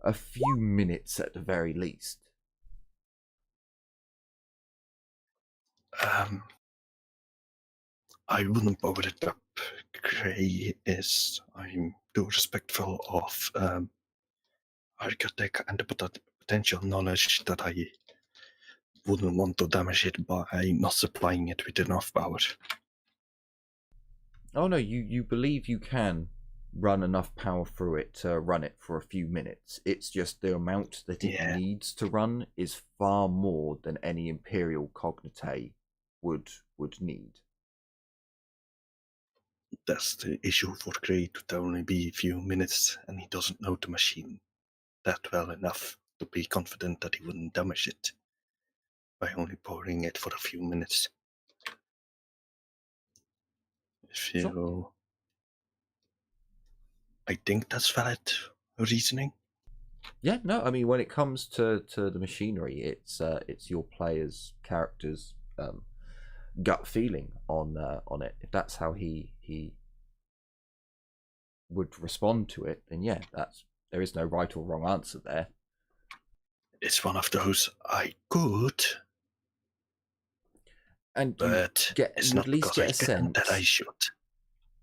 Speaker 1: a few minutes at the very least.
Speaker 5: I wouldn't power it up. Gray is, I'm too respectful of Archaeotech and the potential knowledge that I wouldn't want to damage it by not supplying it with enough power.
Speaker 1: Oh no, you believe you can run enough power through it to run it for a few minutes. It's just the amount that it needs to run is far more than any Imperial Cognate would need.
Speaker 5: That's the issue for Gray, it would only be a few minutes, and he doesn't know the machine that well enough to be confident that he wouldn't damage it by only powering it for a few minutes. If you...
Speaker 1: Sure.
Speaker 5: I think that's valid reasoning.
Speaker 1: Yeah, no, I mean when it comes to the machinery, it's your player's character's gut feeling on it. If that's how he would respond to it, then yeah, there is no right or wrong answer there.
Speaker 5: It's one of those I could,
Speaker 1: and
Speaker 5: but it's not because I can that I should.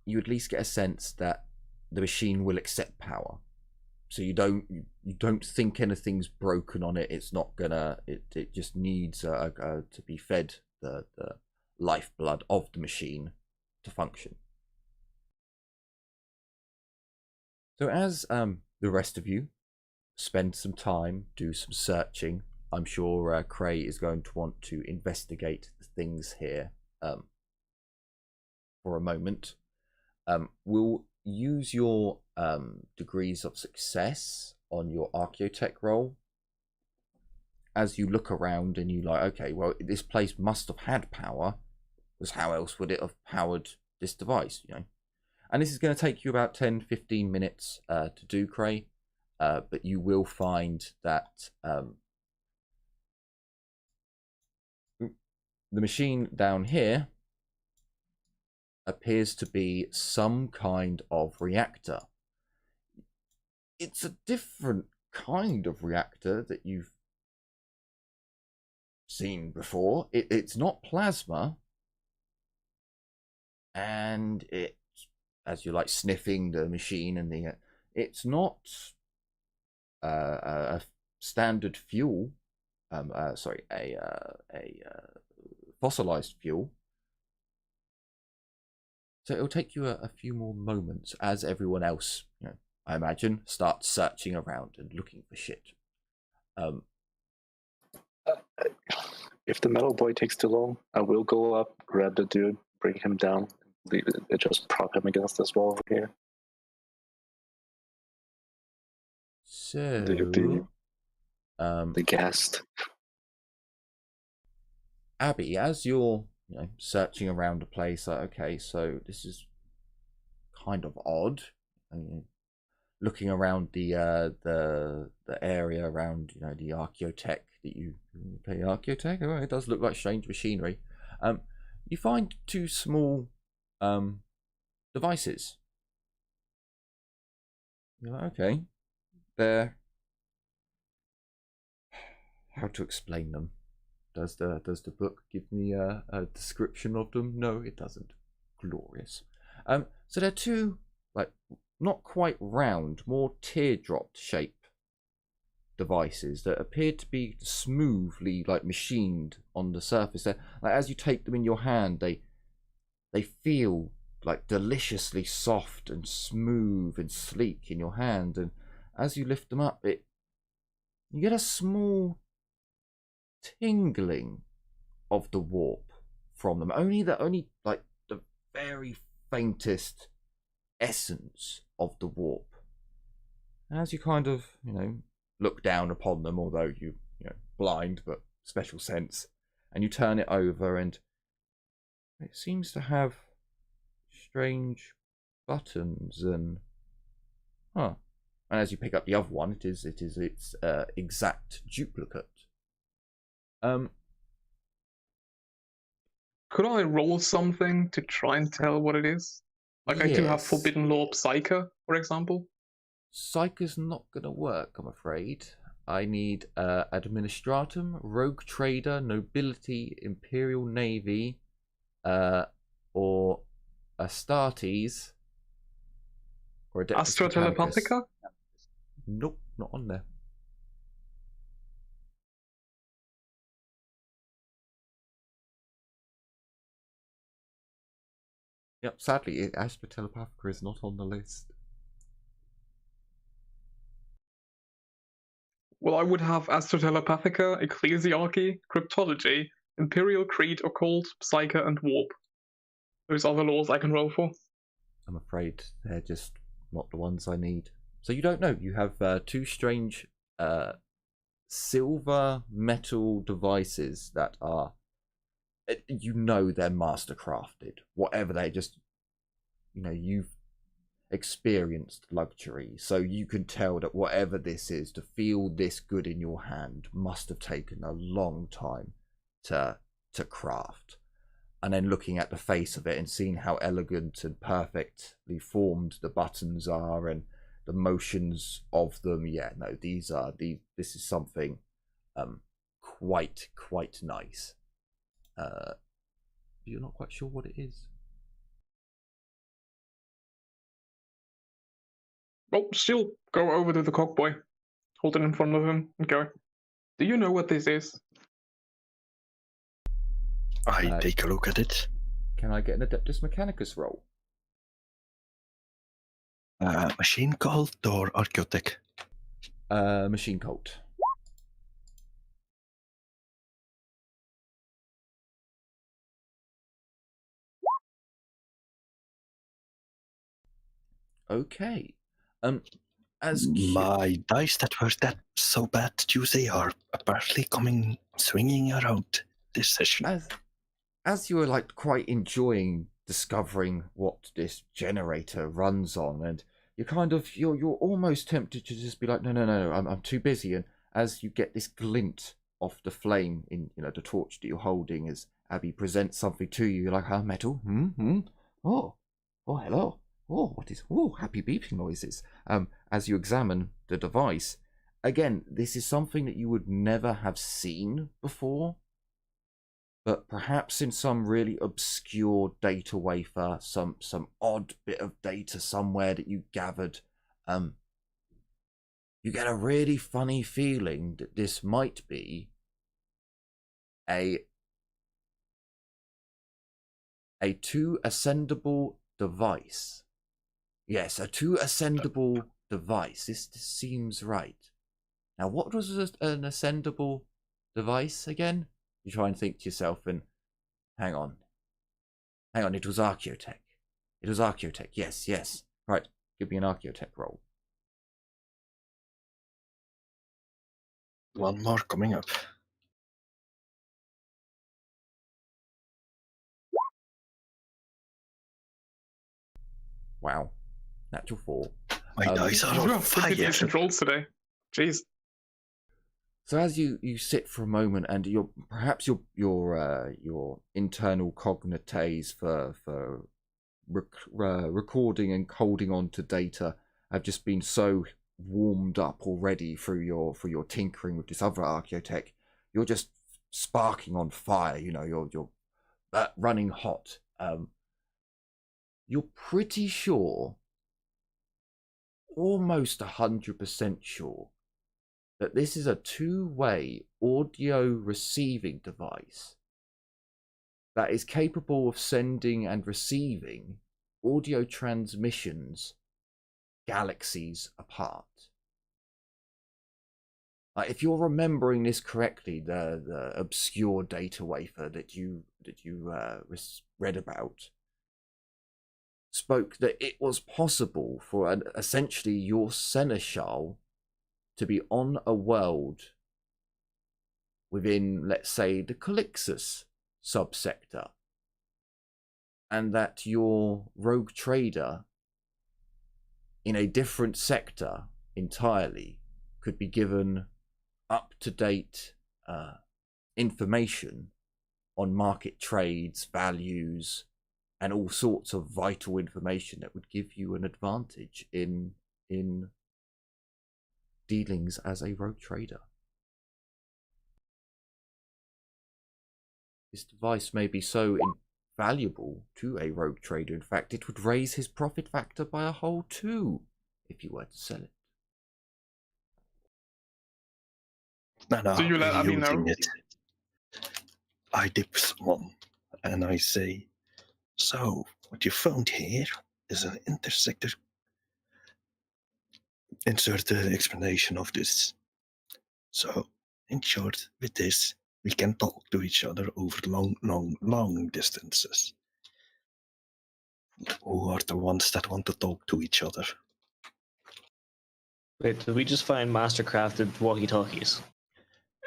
Speaker 1: You at least get a sense that the machine will accept power, so you don't think anything's broken on it. It's not gonna. It just needs to be fed the lifeblood of the machine to function. So as the rest of you spend some time, do some searching, I'm sure Cray is going to want to investigate the things here for a moment. We'll use your degrees of success on your Archaeotech roll. As you look around and you like, okay, well, this place must have had power, because how else would it have powered this device, you know? And this is going to take you about 10-15 minutes to do, Cray. But you will find that the machine down here appears to be some kind of reactor. It's a different kind of reactor that you've seen before. It's not plasma, and it, as you're like sniffing the machine and the, it's not a standard fuel. Sorry, a fossilized fuel. So it'll take you a few more moments as everyone else, you know, I imagine, starts searching around and looking for shit.
Speaker 3: If the metal boy takes too long, I will go up, grab the dude, bring him down, leave it, just prop him against this wall over here.
Speaker 1: So
Speaker 3: the guest.
Speaker 1: Abby, as you're, you know, searching around a place, like, okay, so this is kind of odd. I mean, looking around the area around, you know, the archaeotech that you play archaeotech. Oh, it does look like strange machinery. You find two small devices. You're like, okay, they're, how to explain them? Does the book give me a description of them? No, it doesn't. Glorious. So they're two, like, not quite round, more teardrop shape devices that appear to be smoothly, like, machined on the surface. They're, like, as you take them in your hand, they feel like deliciously soft and smooth and sleek in your hand, and as you lift them up, you get a small tingling of the warp from them. Only like the very faintest essence of the warp. And as you kind of, you know, look down upon them, although you know, blind but special sense, and you turn it over, and it seems to have strange buttons and and as you pick up the other one, it is its exact duplicate.
Speaker 4: Could I roll something to try and tell what it is? Like, I do have
Speaker 1: Yes.
Speaker 4: Forbidden Law Psyker, for example.
Speaker 1: Psyker's not gonna work, I'm afraid. I need Administratum, Rogue Trader, Nobility, Imperial Navy, or Astartes, or Adeptus
Speaker 4: Astra
Speaker 1: Mechanicus.
Speaker 4: Telepathica?
Speaker 1: Nope, not on there. Yep, sadly, Astra Telepathica is not on the list.
Speaker 4: Well, I would have Astra Telepathica, Ecclesiarchy, Cryptology, Imperial Creed, Occult, Psyker, and Warp. Those are the laws I can roll for.
Speaker 1: I'm afraid they're just not the ones I need. So you don't know. You have two strange silver metal devices that are, you know, they're master crafted. Whatever they just, you know, you've experienced luxury, so you can tell that whatever this is, to feel this good in your hand must have taken a long time to craft. And then looking at the face of it and seeing how elegant and perfectly formed the buttons are and the motions of them, yeah, no, this is something quite nice. You're not quite sure what it is.
Speaker 4: Well, still go over to the cockboy, hold it in front of him, and go, "Do you know what this is?"
Speaker 5: I take a look at it.
Speaker 1: Can I get an Adeptus Mechanicus roll?
Speaker 5: Machine cult or archaeotech?
Speaker 1: Machine cult. Okay. As
Speaker 5: My dice that were that so bad Tuesday are apparently coming swinging around this session.
Speaker 1: as you were like quite enjoying discovering what this generator runs on, and you're almost tempted to just be like, no, I'm too busy. And as you get this glint off the flame in, you know, the torch that you're holding, as Abby presents something to you, you're like, metal, oh hello, what is, happy beeping noises. As you examine the device, again, this is something that you would never have seen before, but perhaps in some really obscure data wafer, some odd bit of data somewhere that you gathered, you get a really funny feeling that this might be a two ascendable device. Yes, a two ascendable device. This seems right. Now, what was an ascendable device again? You try and think to yourself and hang on, it was Archaeotech. It was Archaeotech. Yes. Right, give me an Archaeotech roll.
Speaker 5: One more coming up.
Speaker 1: Wow, natural 4.
Speaker 5: My dice are on fire.
Speaker 4: Pretty decent rolls today. Jeez.
Speaker 1: So as you sit for a moment, and perhaps your internal cognites for recording and holding on to data have just been so warmed up already through your tinkering with this other Archaeotech. You're just sparking on fire. You know, you're running hot. You're pretty sure, almost 100% sure, that this is a two-way audio receiving device that is capable of sending and receiving audio transmissions galaxies apart. If you're remembering this correctly, the obscure data wafer that you read about spoke that it was possible for essentially your seneschal to be on a world within, let's say, the Calixus subsector, and that your rogue trader in a different sector entirely could be given up-to-date information on market trades, values, and all sorts of vital information that would give you an advantage in dealings as a rogue trader. This device may be so invaluable to a rogue trader, in fact, it would raise his profit factor by a whole 2 if you were to sell it.
Speaker 5: No,
Speaker 4: So you let Abby know?
Speaker 5: using it. I dip one, and I say, so, what you found here is an intersector. Insert the explanation of this. So, in short, with this, we can talk to each other over long distances. Who are the ones that want to talk to each other?
Speaker 2: Wait, did we just find master-crafted walkie-talkies?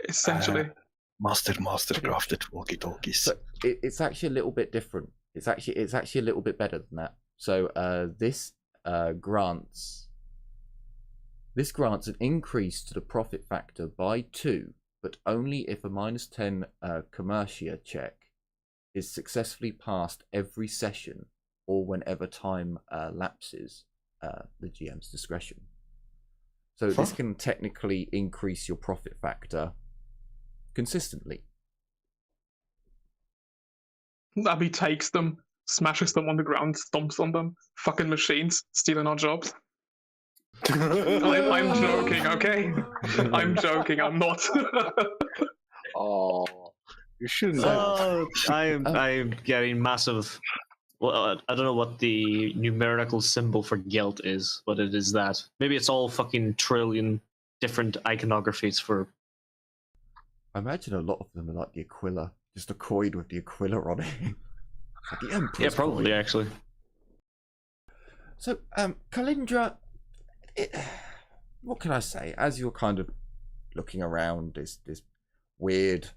Speaker 4: Essentially.
Speaker 5: Master crafted walkie-talkies.
Speaker 1: So it's actually a little bit different. It's actually a little bit better than that. So this grants an increase to the profit factor by 2, but only if a -10 commercia check is successfully passed every session or whenever time lapses, the GM's discretion. So this can technically increase your profit factor consistently.
Speaker 4: Abby takes them, smashes them on the ground, stomps on them. Fucking machines, stealing our jobs. I'm joking, okay? I'm joking, I'm not.
Speaker 3: Oh, you shouldn't
Speaker 2: Oh, I am getting massive. Well, I don't know what the numerical symbol for guilt is, but it is that. Maybe it's all fucking trillion different iconographies for.
Speaker 1: I imagine a lot of them are like the Aquila, just a coin with the Aquila on it. Like the Emperor's
Speaker 2: Yeah, probably
Speaker 1: coin.
Speaker 2: actually.
Speaker 1: So, Kalindra, what can I say? As you're kind of looking around this weird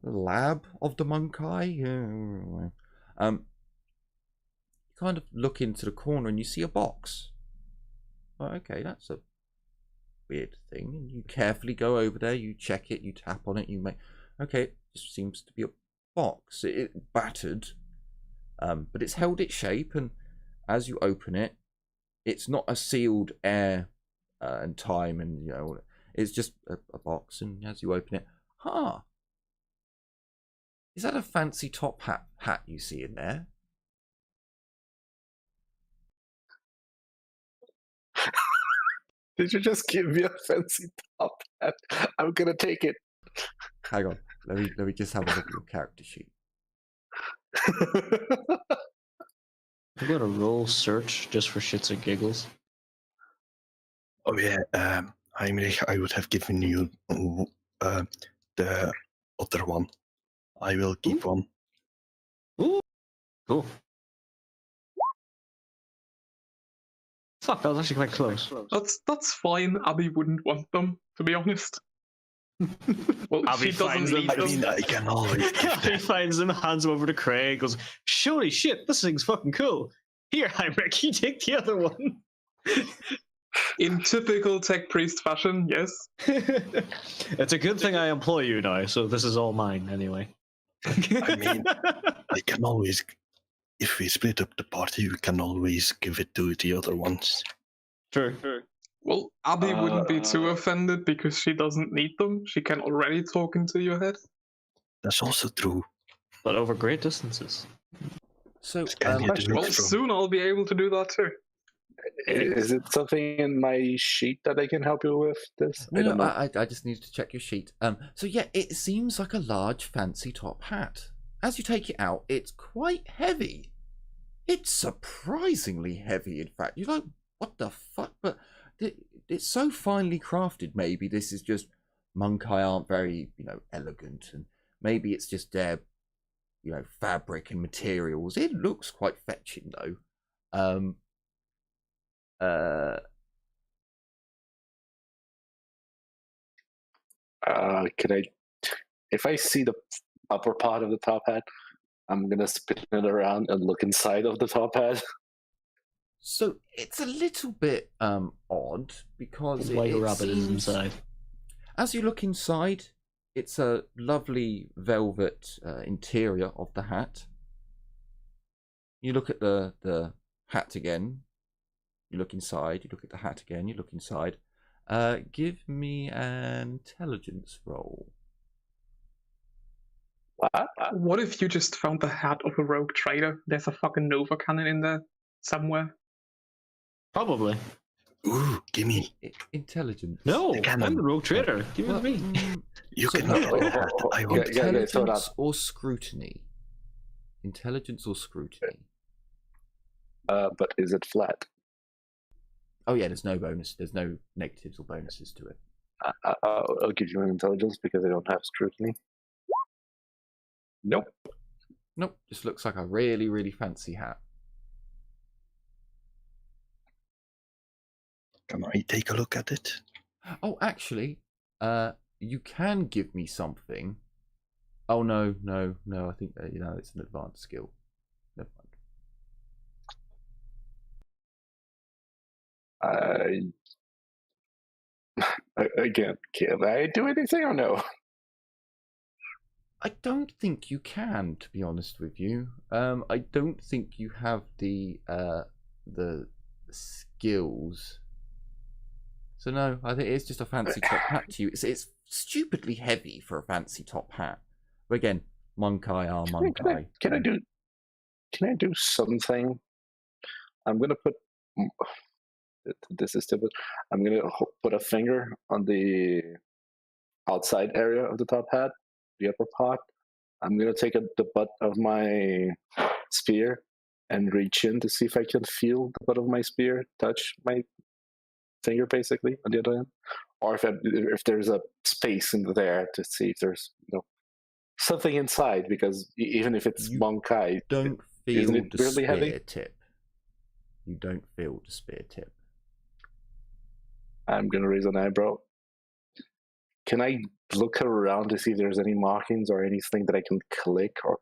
Speaker 1: lab of the Monkai, you kind of look into the corner and you see a box. Oh, okay, that's a weird thing. And you carefully go over there, you check it, you tap on it, you make. Okay, it just seems to be a box. It's battered, but it's held its shape, and as you open it, it's not a sealed air and time, and it's just a box. And as you open it, Is that a fancy top hat you see in there?
Speaker 3: Did you just give me a fancy top hat? I'm gonna take it.
Speaker 1: Hang on, let me just have a look at your character sheet.
Speaker 2: I'm gonna roll search just for shits and giggles.
Speaker 5: Oh yeah, Heinrich, I would have given you the other one. I will keep one.
Speaker 2: Ooh, cool. Fuck, that was actually quite close.
Speaker 4: That's fine. Abby wouldn't want them, to be honest. Well,
Speaker 2: Abby
Speaker 4: she doesn't
Speaker 2: finds
Speaker 4: need
Speaker 2: them.
Speaker 5: I mean,
Speaker 4: them.
Speaker 5: I can always give
Speaker 2: He
Speaker 5: them.
Speaker 2: finds them, hands them over to Craig, goes, "Holy shit, this thing's fucking cool. Here, Heinrich, you take the other one."
Speaker 4: In typical tech priest fashion, yes.
Speaker 2: It's a good thing I employ you now, so this is all mine anyway.
Speaker 5: I mean, I can always, if we split up the party, we can always give it to the other ones.
Speaker 2: Sure.
Speaker 4: Well, Abby wouldn't be too offended because she doesn't need them. She can already talk into your head.
Speaker 5: That's also true.
Speaker 2: But over great distances.
Speaker 1: So,
Speaker 5: Can you do
Speaker 4: Well,
Speaker 5: it from?
Speaker 4: soon I'll be able to do that too.
Speaker 3: Is it something in my sheet that I can help you with this? I don't know.
Speaker 1: I just needed to check your sheet. So yeah, it seems like a large fancy top hat. As you take it out, it's quite heavy. It's surprisingly heavy, in fact. You're like, what the fuck? But it's so finely crafted. Maybe this is just Monkai aren't very, elegant, and maybe it's just their, fabric and materials. It looks quite fetching though.
Speaker 3: Can I? If I see the upper part of the top hat, I'm gonna spin it around and look inside of the top hat.
Speaker 1: So it's a little bit odd because
Speaker 2: White
Speaker 1: it
Speaker 2: rabbit is
Speaker 1: seems,
Speaker 2: inside.
Speaker 1: as you look inside, it's a lovely velvet interior of the hat. You look at the hat again. You look inside. You look at the hat again. You look inside. Give me an intelligence roll.
Speaker 3: What?
Speaker 4: What if you just found the hat of a rogue trader? There's a fucking Nova cannon in there somewhere.
Speaker 2: Probably.
Speaker 5: Ooh, gimme.
Speaker 1: Intelligence.
Speaker 2: No,
Speaker 5: The cannon.
Speaker 2: I'm the rogue trader. Give it to me.
Speaker 5: You
Speaker 1: So
Speaker 5: can
Speaker 1: no,
Speaker 5: have the hat. I want
Speaker 3: Yeah,
Speaker 5: it.
Speaker 3: hold
Speaker 1: Intelligence
Speaker 3: up.
Speaker 1: or scrutiny? Intelligence or scrutiny?
Speaker 3: But is it flat?
Speaker 1: Oh yeah, there's no bonus. There's no negatives or bonuses to it.
Speaker 3: I'll give you an intelligence because I don't have scrutiny. Nope.
Speaker 1: Nope, just looks like a really, really fancy hat.
Speaker 5: Can I take a look at it?
Speaker 1: Oh, actually, you can give me something. Oh no, I think it's an advanced skill. Never mind.
Speaker 3: Again, can I do anything or no?
Speaker 1: I don't think you can, to be honest with you. I don't think you have the skills. So no, I think it's just a fancy top hat to you. It's stupidly heavy for a fancy top hat. But again, Monkai are Monkai.
Speaker 3: Can I do something? I'm gonna put. This is stupid. I'm gonna put a finger on the outside area of the top hat, the upper part. I'm gonna take the butt of my spear and reach in to see if I can feel the butt of my spear touch my finger, basically on the other end, or if there's a space in there to see if there's something inside. Because even if it's Monkai,
Speaker 1: don't feel
Speaker 3: isn't it
Speaker 1: the
Speaker 3: really
Speaker 1: spear
Speaker 3: heavy?
Speaker 1: tip. You don't feel the spear tip.
Speaker 3: I'm gonna raise an eyebrow. Can I look around to see if there's any markings or anything that I can click or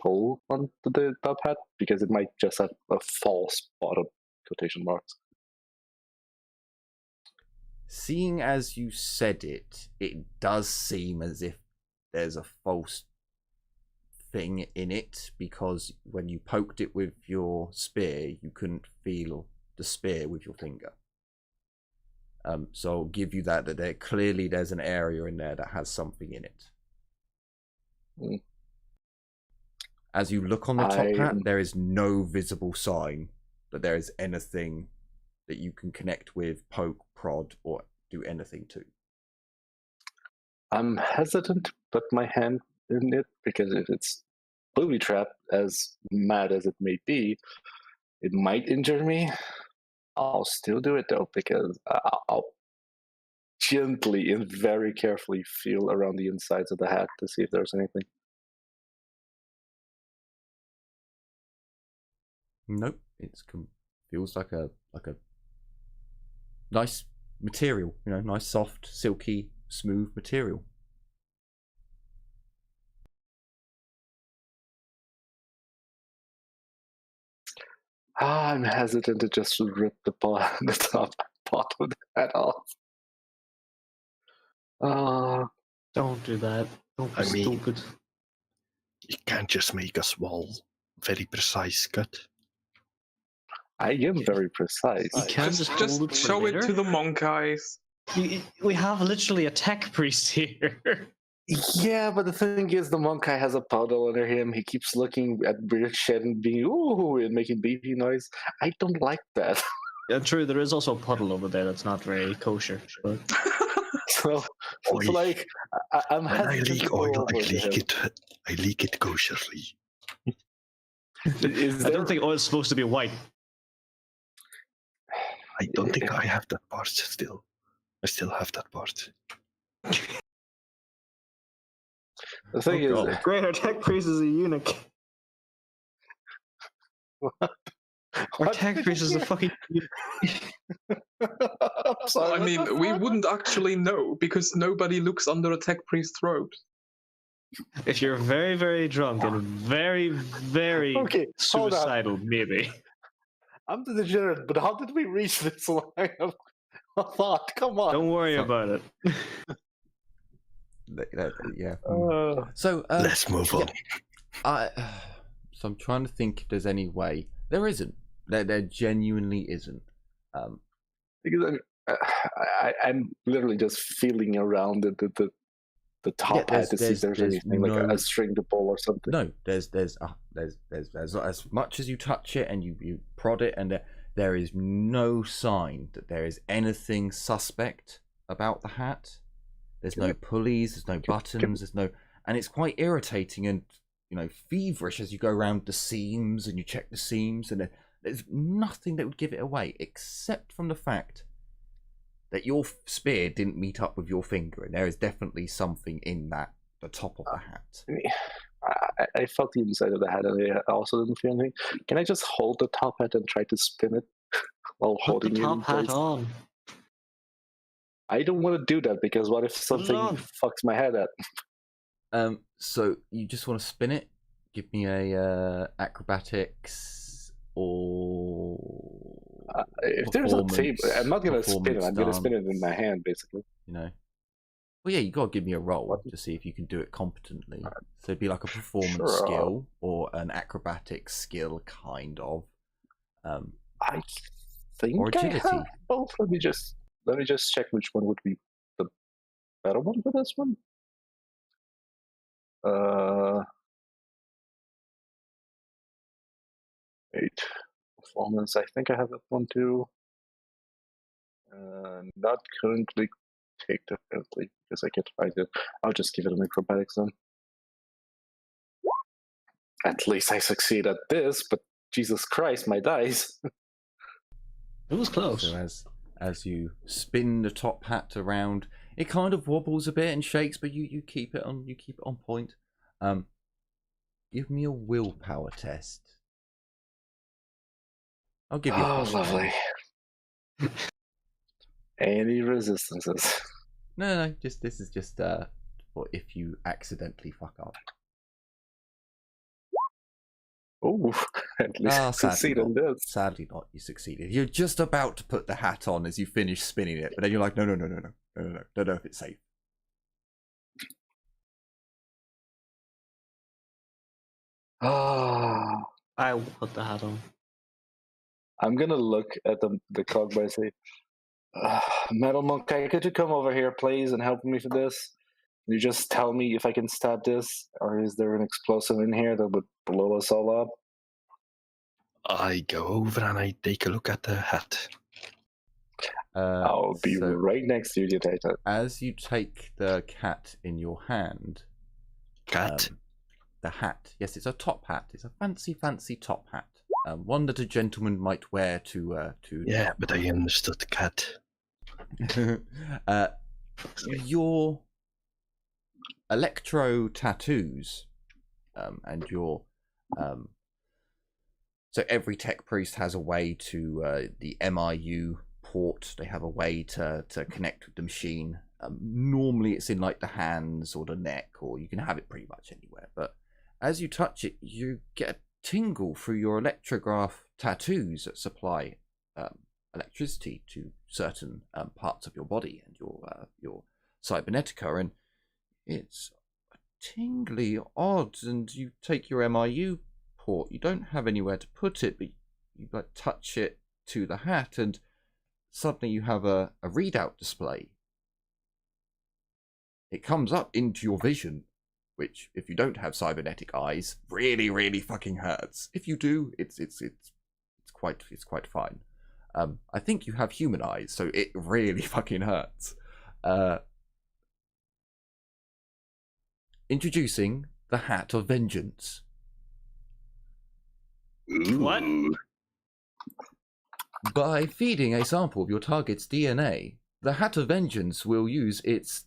Speaker 3: pull on the top hat? Because it might just have a false bottom quotation marks.
Speaker 1: Seeing as you said it, it does seem as if there's a false thing in it, because when you poked it with your spear, you couldn't feel the spear with your finger. So I'll give you that there clearly there's an area in there that has something in it. As you look on the top hat,
Speaker 3: I'm-
Speaker 1: there is no visible sign that there is anything that you can connect with, poke, prod, or do anything to.
Speaker 3: I'm hesitant to put my hand in it because if it's booby trapped, as mad as it may be, it might injure me. I'll still do it though because I'll gently and very carefully feel around the insides of the hat to see if there's anything.
Speaker 1: Nope, feels like a nice material, nice soft, silky, smooth material.
Speaker 3: I'm hesitant to just rip the top part of the hat off.
Speaker 2: Don't do that. Don't be
Speaker 5: I mean-
Speaker 2: stupid.
Speaker 5: You can't just make a small, very precise cut.
Speaker 3: I am very precise.
Speaker 2: You can't just hold it for
Speaker 4: show it
Speaker 2: later?
Speaker 4: to the monk eyes.
Speaker 2: We have literally a tech priest here.
Speaker 3: Yeah, but the thing is, the monk guy has a puddle under him. He keeps looking at weird shit and being ooh and making beepy noise. I don't like that.
Speaker 2: Yeah, true. There is also a puddle over there that's not very kosher. But
Speaker 3: So
Speaker 5: Oy.
Speaker 3: it's like I'm
Speaker 5: When I
Speaker 3: hesitant to
Speaker 5: leak
Speaker 3: go
Speaker 5: oil,
Speaker 3: over to him.
Speaker 5: I leak it kosherly.
Speaker 3: Is
Speaker 2: I
Speaker 3: there-
Speaker 2: don't think oil's supposed to be white.
Speaker 5: I don't think I have that part still. I still have that part.
Speaker 3: The thing is,
Speaker 1: God.
Speaker 2: Great, our tech priest is a eunuch. Our
Speaker 3: what
Speaker 2: tech
Speaker 3: did
Speaker 2: priest
Speaker 3: you
Speaker 2: is a
Speaker 3: hear?
Speaker 2: fucking eunuch.
Speaker 3: I'm sorry,
Speaker 4: I
Speaker 3: what
Speaker 4: mean,
Speaker 3: the
Speaker 4: we
Speaker 3: fuck?
Speaker 4: wouldn't actually know because nobody looks under a tech priest's robes.
Speaker 2: If you're very, very drunk and very, very
Speaker 3: Okay, hold on.
Speaker 2: suicidal, maybe.
Speaker 3: I'm the degenerate, but how did we reach this line of thought? Come on.
Speaker 2: Don't worry
Speaker 1: Fuck.
Speaker 2: about it.
Speaker 1: Yeah. So
Speaker 5: Let's move on.
Speaker 1: So I'm trying to think if there's any way. There isn't. There genuinely isn't.
Speaker 3: Because I'm literally just feeling around the top
Speaker 1: Yeah,
Speaker 3: hat to see if there's anything like
Speaker 1: no-
Speaker 3: a string to pull or something.
Speaker 1: No, there's as much as you touch it and you prod it, and there is no sign that there is anything suspect about the hat. There's no pulleys, there's no buttons, there's no, and it's quite irritating and feverish as you go around the seams and you check the seams, and there's nothing that would give it away except from the fact that your spear didn't meet up with your finger, and there is definitely something in the top of the hat.
Speaker 3: I felt the inside of the hat, and I also didn't feel anything. Can I just hold the top hat and try to spin it while
Speaker 2: Put the
Speaker 3: holding it in
Speaker 2: top hat
Speaker 3: place?
Speaker 2: on.
Speaker 3: I don't want to do that because what if
Speaker 2: Put it
Speaker 3: something
Speaker 2: on.
Speaker 3: fucks my head up?
Speaker 1: So you just want to spin it? Give me a acrobatics or
Speaker 3: If there's a table, I'm not going to spin it.
Speaker 1: performance
Speaker 3: I'm going to spin it in
Speaker 1: dance,
Speaker 3: my hand, basically.
Speaker 1: Well, yeah, you got to give me a roll to see if you can do it competently. So it'd be like a performance
Speaker 3: Sure.
Speaker 1: skill or an acrobatics skill, kind of.
Speaker 3: I think
Speaker 1: Or
Speaker 3: I
Speaker 1: agility.
Speaker 3: have both. Let me just check which one would be the better one for this one. Wait, performance. I think I have that one too. Not currently take definitely because I can't find it. I'll just give it an acrobatics then. At least I succeed at this, but Jesus Christ, my dice.
Speaker 2: It was close.
Speaker 1: So as you spin the top hat around, it kind of wobbles a bit and shakes, but you keep it on point. Give me a willpower test. I'll give you.
Speaker 3: Oh, lovely. Any resistances?
Speaker 1: No. This is just for if you accidentally fuck up.
Speaker 3: Oh, at least I succeed in this.
Speaker 1: Sadly not. You succeeded. You're just about to put the hat on as you finish spinning it, but then you're like, no. Don't know if it's safe.
Speaker 3: Ah,
Speaker 2: I will put the hat on.
Speaker 3: I'm gonna look at the cogby and say, Metal Monkey, could you come over here, please, and help me for this? You just tell me if I can stab this, or is there an explosive in here that would blow us all up?
Speaker 5: I go over and I take a look at the hat.
Speaker 3: I'll be
Speaker 1: so
Speaker 3: right next to you, Data.
Speaker 1: as you take the cat in your hand,
Speaker 5: Cat?
Speaker 1: the hat. Yes, it's a top hat. It's a fancy top hat. One that a gentleman might wear to.
Speaker 5: Yeah, but I understood cat.
Speaker 1: Your electro tattoos, and your so every tech priest has a way to the MIU port. They have a way to connect with the machine. Normally, it's in like the hands or the neck, or you can have it pretty much anywhere. But as you touch it, you get a tingle through your electrograph tattoos that supply electricity to certain parts of your body and your cybernetica, and it's tingly odd. And you take your MIU port, you don't have anywhere to put it, but you like touch it to the hat, and suddenly you have a readout display. It comes up into your vision, which, if you don't have cybernetic eyes, really fucking hurts. If you do, it's quite fine. I think you have human eyes, so it really fucking hurts. Introducing the Hat of Vengeance.
Speaker 2: What?
Speaker 1: By feeding a sample of your target's DNA, the Hat of Vengeance will use its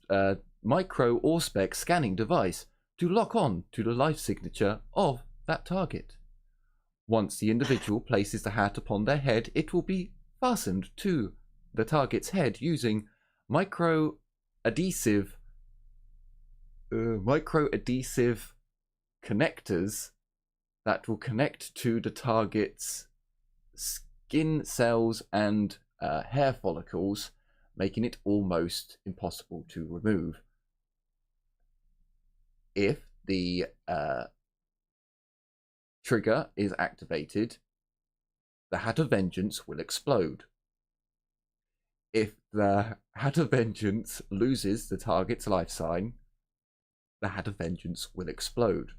Speaker 1: micro Auspex scanning device to lock on to the life signature of that target. Once the individual places the hat upon their head, it will be fastened to the target's head using micro adhesive connectors that will connect to the target's skin cells and hair follicles, making it almost impossible to remove. If the trigger is activated, the Hat of Vengeance will explode. If the Hat of Vengeance loses the target's life sign, the Hat of Vengeance will explode.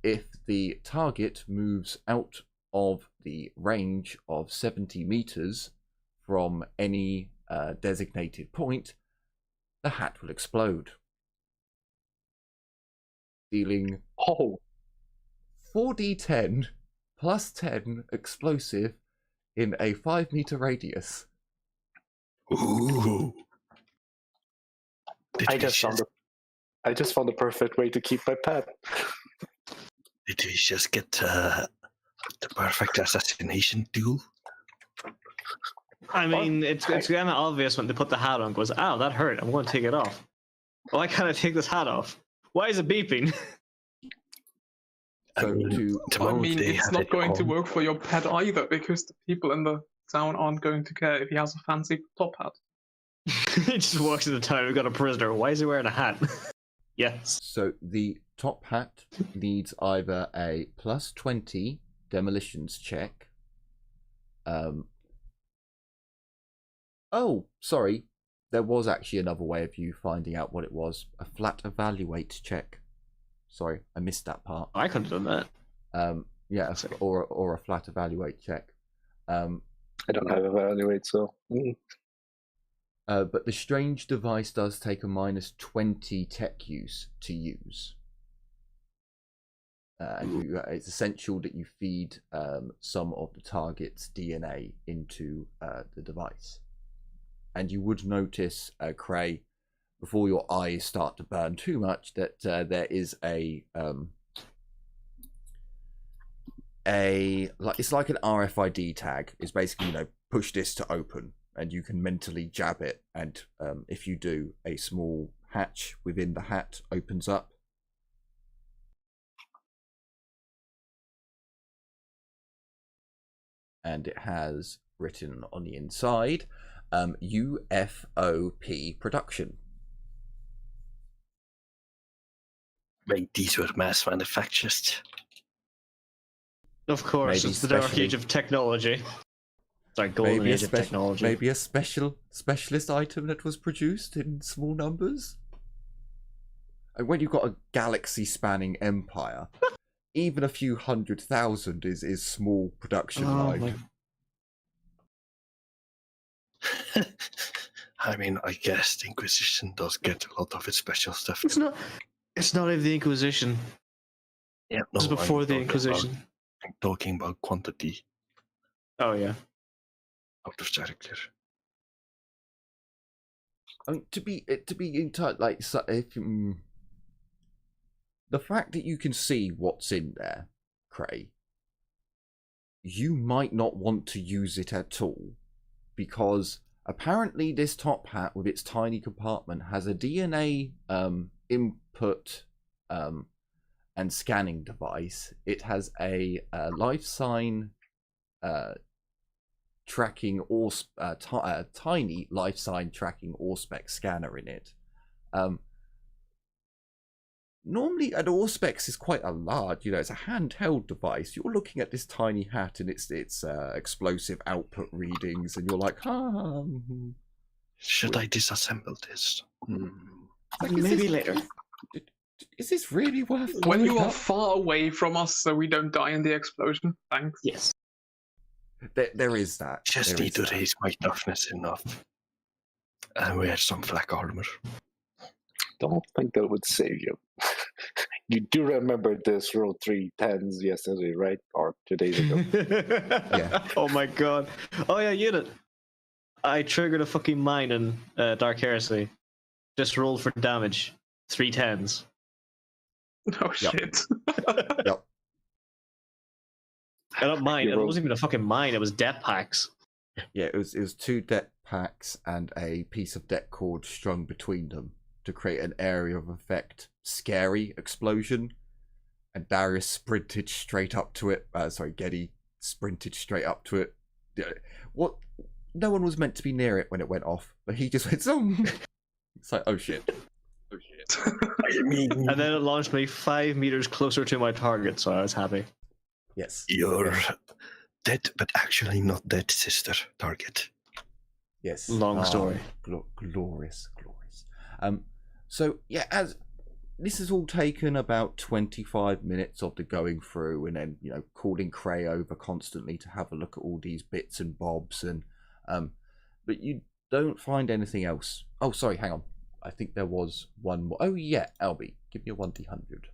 Speaker 1: If the target moves out of the range of 70 meters from any designated point, the hat will explode, dealing 4d10 plus 10 explosive in a 5-meter radius.
Speaker 5: Ooh.
Speaker 3: I just found the perfect way to keep my pet.
Speaker 5: Did we just get the perfect assassination tool?
Speaker 2: I mean, it's kind of obvious when they put the hat on. Goes, ow, that hurt. I'm going to take it off. Why can't I take this hat off? Why is it beeping?
Speaker 1: So
Speaker 4: I mean, it's not going to work for your pet either, because the people in the town aren't going to care if he has a fancy top hat.
Speaker 2: He just walks in the town. We've got a prisoner. Why is he wearing a hat? Yes.
Speaker 1: So the top hat needs either a plus 20 demolitions check. Oh, sorry. There was actually another way of you finding out what it was. A flat evaluate check. Sorry, I missed that part.
Speaker 2: I could have done that.
Speaker 1: Yeah, or a flat evaluate check.
Speaker 3: I don't have evaluate, so.
Speaker 1: But the strange device does take a minus 20 tech use to use. It's essential that you feed some of the target's DNA into the device. And you would notice, Cray, before your eyes start to burn too much, that there is it's like an RFID tag. It's basically, push this to open, and you can mentally jab it, and if you do, a small hatch within the hat opens up. And it has written on the inside, UFOP production.
Speaker 5: Wait, these were mass manufactured.
Speaker 2: Of course,
Speaker 1: Maybe
Speaker 2: it's the dark age of technology. Sorry, golden age of technology.
Speaker 1: Maybe a specialist item that was produced in small numbers. And when you've got a galaxy-spanning empire, even a few 100,000 is small production line.
Speaker 5: I mean, I guess the Inquisition does get a lot of its special stuff.
Speaker 2: It's not even the Inquisition.
Speaker 5: Yeah,
Speaker 2: This is before the Inquisition.
Speaker 5: I'm talking about quantity
Speaker 2: Oh yeah.
Speaker 5: out of character.
Speaker 1: I mean, to be entirely like, so if the fact that you can see what's in there, Cray, you might not want to use it at all, because apparently this top hat with its tiny compartment has a DNA input and scanning device. It has a life sign tracking or tiny life sign tracking Auspex scanner in it. Normally an Auspex is quite a large, it's a handheld device. You're looking at this tiny hat and its explosive output readings, and you're like,
Speaker 5: should I disassemble this?
Speaker 1: like,
Speaker 2: maybe later.
Speaker 1: Is this really worth
Speaker 4: When you
Speaker 1: blowing
Speaker 4: are
Speaker 1: up?
Speaker 4: far away from us so we don't die in the explosion. Thanks.
Speaker 2: Yes.
Speaker 1: There is that.
Speaker 5: Just
Speaker 1: There
Speaker 5: need
Speaker 1: is
Speaker 5: to
Speaker 1: that.
Speaker 5: raise my toughness enough. And wear some flak armor.
Speaker 3: Don't think that would save you. You do remember this rolled 3 10s yesterday, right? Or 2 days ago.
Speaker 1: Yeah.
Speaker 2: Oh my god. Oh yeah, unit. I triggered a fucking mine in Dark Heresy. Just rolled for damage. 3 10s.
Speaker 4: Oh
Speaker 1: Yep.
Speaker 4: shit.
Speaker 1: Yep.
Speaker 2: Not mine.
Speaker 3: You
Speaker 2: It
Speaker 3: rolled-
Speaker 2: wasn't even a fucking mine. It was death packs.
Speaker 1: Yeah, it was 2 deck packs and a piece of deck cord strung between them to create an area of effect scary explosion. And Darius sprinted straight up to it. Getty sprinted straight up to it. What? No one was meant to be near it when it went off, but he just went, It's like, oh shit. Oh shit.
Speaker 5: I mean,
Speaker 2: And then it launched me 5 meters closer to my target, so I was happy.
Speaker 1: Yes.
Speaker 5: your dead, but actually not dead sister target.
Speaker 1: Yes.
Speaker 2: Long story.
Speaker 1: Glorious. So yeah, as this has all taken about 25 minutes of the going through, and then calling Cray over constantly to have a look at all these bits and bobs, and but you don't find anything else. Oh, sorry, hang on. I think there was one more. Oh yeah, Albie, give me a 1d100.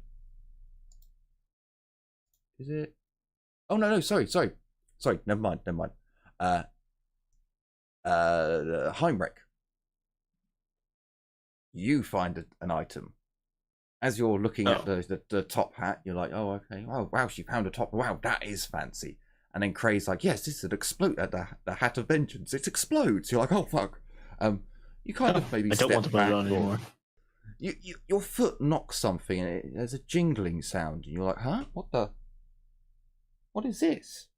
Speaker 1: Is it? Oh no, sorry. Never mind. Heinrich. You find an item. As you're looking at the top hat, you're like, oh, okay. Oh, wow, she found a top. Wow, that is fancy. And then Cray's like, yes, this is the hat of vengeance. It explodes. You're like, oh, fuck. You kind of maybe
Speaker 2: I don't want to put it on anymore.
Speaker 1: Your foot knocks something, and there's a jingling sound. And you're like, huh? What is this?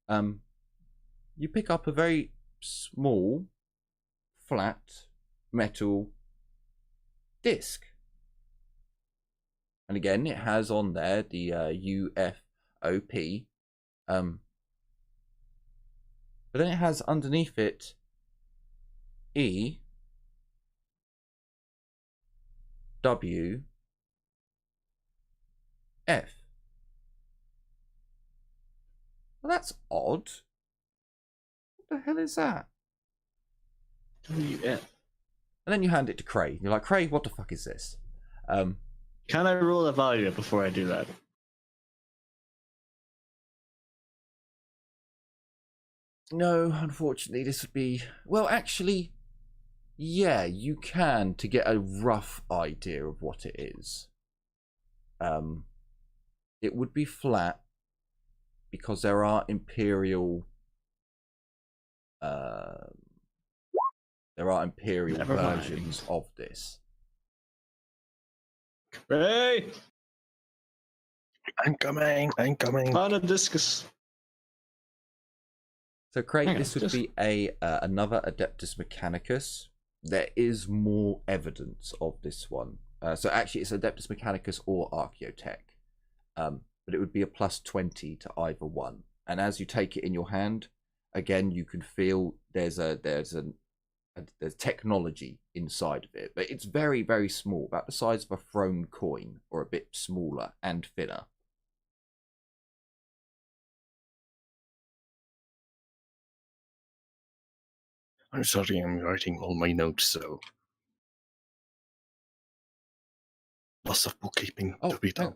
Speaker 1: You pick up a very small, flat, metal disc. And again, it has on there the UFOP. But then it has underneath it EWF. Well, that's odd. What the hell is that?
Speaker 2: WF.
Speaker 1: And then you hand it to Cray. You're like, Cray, what the fuck is this?
Speaker 2: Can I roll a value before I do that?
Speaker 1: No, unfortunately, this would be... Well, actually, yeah, you can to get a rough idea of what it is. It would be flat because there are Imperial...
Speaker 2: Never mind.
Speaker 1: versions of this.
Speaker 2: Hey!
Speaker 5: I'm coming.
Speaker 2: On a discus.
Speaker 1: So, Craig,
Speaker 2: Hang on,
Speaker 1: this would be another Adeptus Mechanicus. There is more evidence of this one. So, actually, it's Adeptus Mechanicus or Archaeotech. But it would be a +20 to either one. And as you take it in your hand, again, you can feel there's an there's technology inside of it, but it's very, very small, about the size of a thrown coin, or a bit smaller and thinner.
Speaker 5: I'm sorry, I'm writing all my notes, so lots of bookkeeping to be done.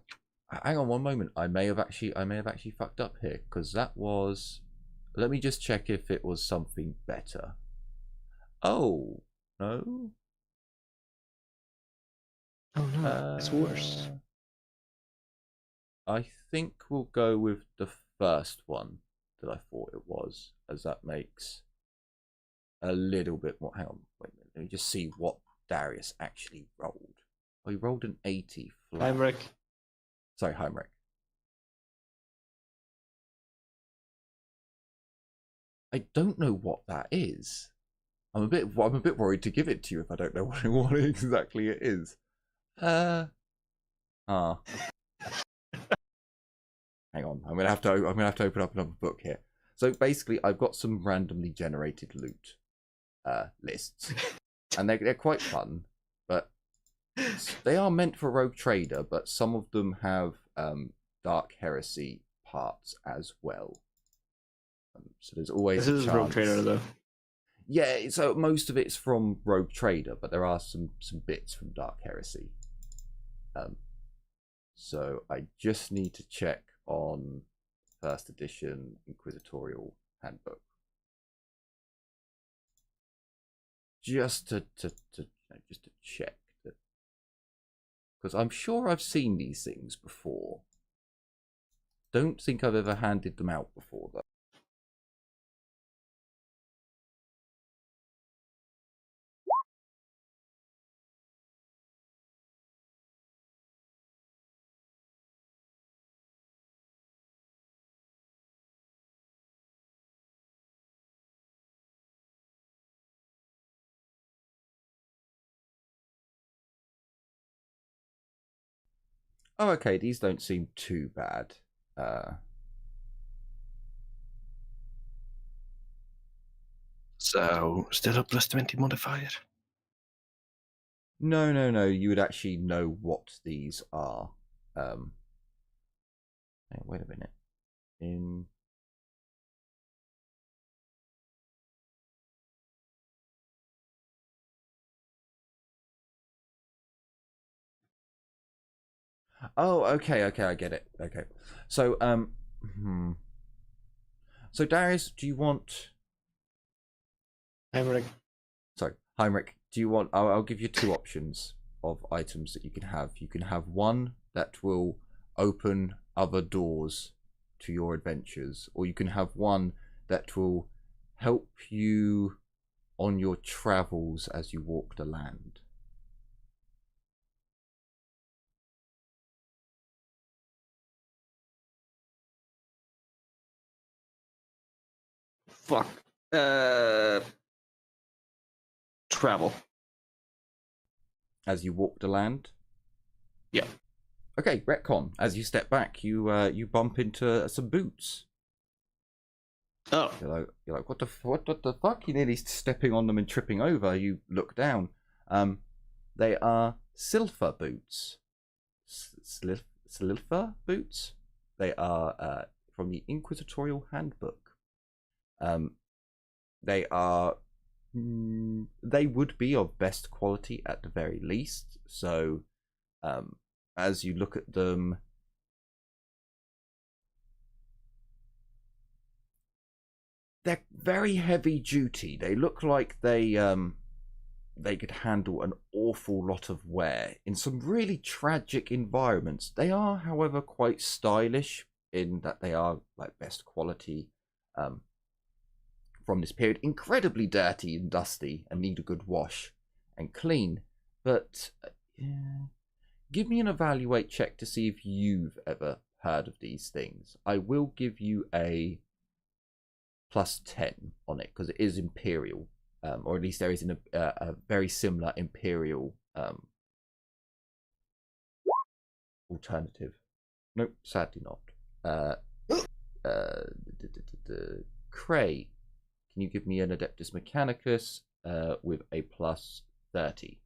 Speaker 1: Hang on one moment. I may have actually fucked up here, because that was. Let me just check if it was something better. Oh no.
Speaker 2: Oh no, it's worse.
Speaker 1: I think we'll go with the first one that I thought it was, as that makes a little bit more. Hang on, wait a minute. Let me just see what Darius actually rolled. Oh, he rolled an 80 flat.
Speaker 2: Heinrich.
Speaker 1: Sorry, Heinrich. I don't know what that is. I'm a bit worried to give it to you if I don't know what exactly it is. Hang on. I'm gonna have to open up another book here. So basically, I've got some randomly generated loot lists, and they're quite fun, but they are meant for Rogue Trader. But some of them have Dark Heresy parts as well. So there's always
Speaker 2: this is Rogue Trader though.
Speaker 1: Yeah, so most of it's from Rogue Trader, but there are some bits from Dark Heresy. So I just need to check on first edition Inquisitorial Handbook, just to check that, because I'm sure I've seen these things before. Don't think I've ever handed them out before though. Oh, okay, these don't seem too bad.
Speaker 5: So, still a plus 20 modifier?
Speaker 1: No. You would actually know what these are. Wait a minute. Oh, okay, I get it. Okay, so so Darius, do you want?
Speaker 2: Heinrich.
Speaker 1: Sorry, Heinrich. Do you want? I'll give you two options of items that you can have. You can have one that will open other doors to your adventures, or you can have one that will help you on your travels as you walk the land.
Speaker 2: Fuck. Travel.
Speaker 1: As you walk the land?
Speaker 2: Yeah.
Speaker 1: Okay, retcon. As you step back, you bump into some boots.
Speaker 2: Oh.
Speaker 1: You're like, what the fuck? You're nearly stepping on them and tripping over. You look down. They are Silpher boots. Silpher boots? They are from the Inquisitorial Handbook. They are. They would be of best quality at the very least. So, as you look at them, they're very heavy duty. They look like they could handle an awful lot of wear in some really tragic environments. They are, however, quite stylish in that they are like best quality from this period. Incredibly dirty and dusty and need a good wash and clean. But give me an evaluate check to see if you've ever heard of these things. I will give you a plus 10 on it because it is Imperial. Or at least there is a very similar Imperial alternative. Nope, sadly not. Cray, can you give me an Adeptus Mechanicus? with a plus 30.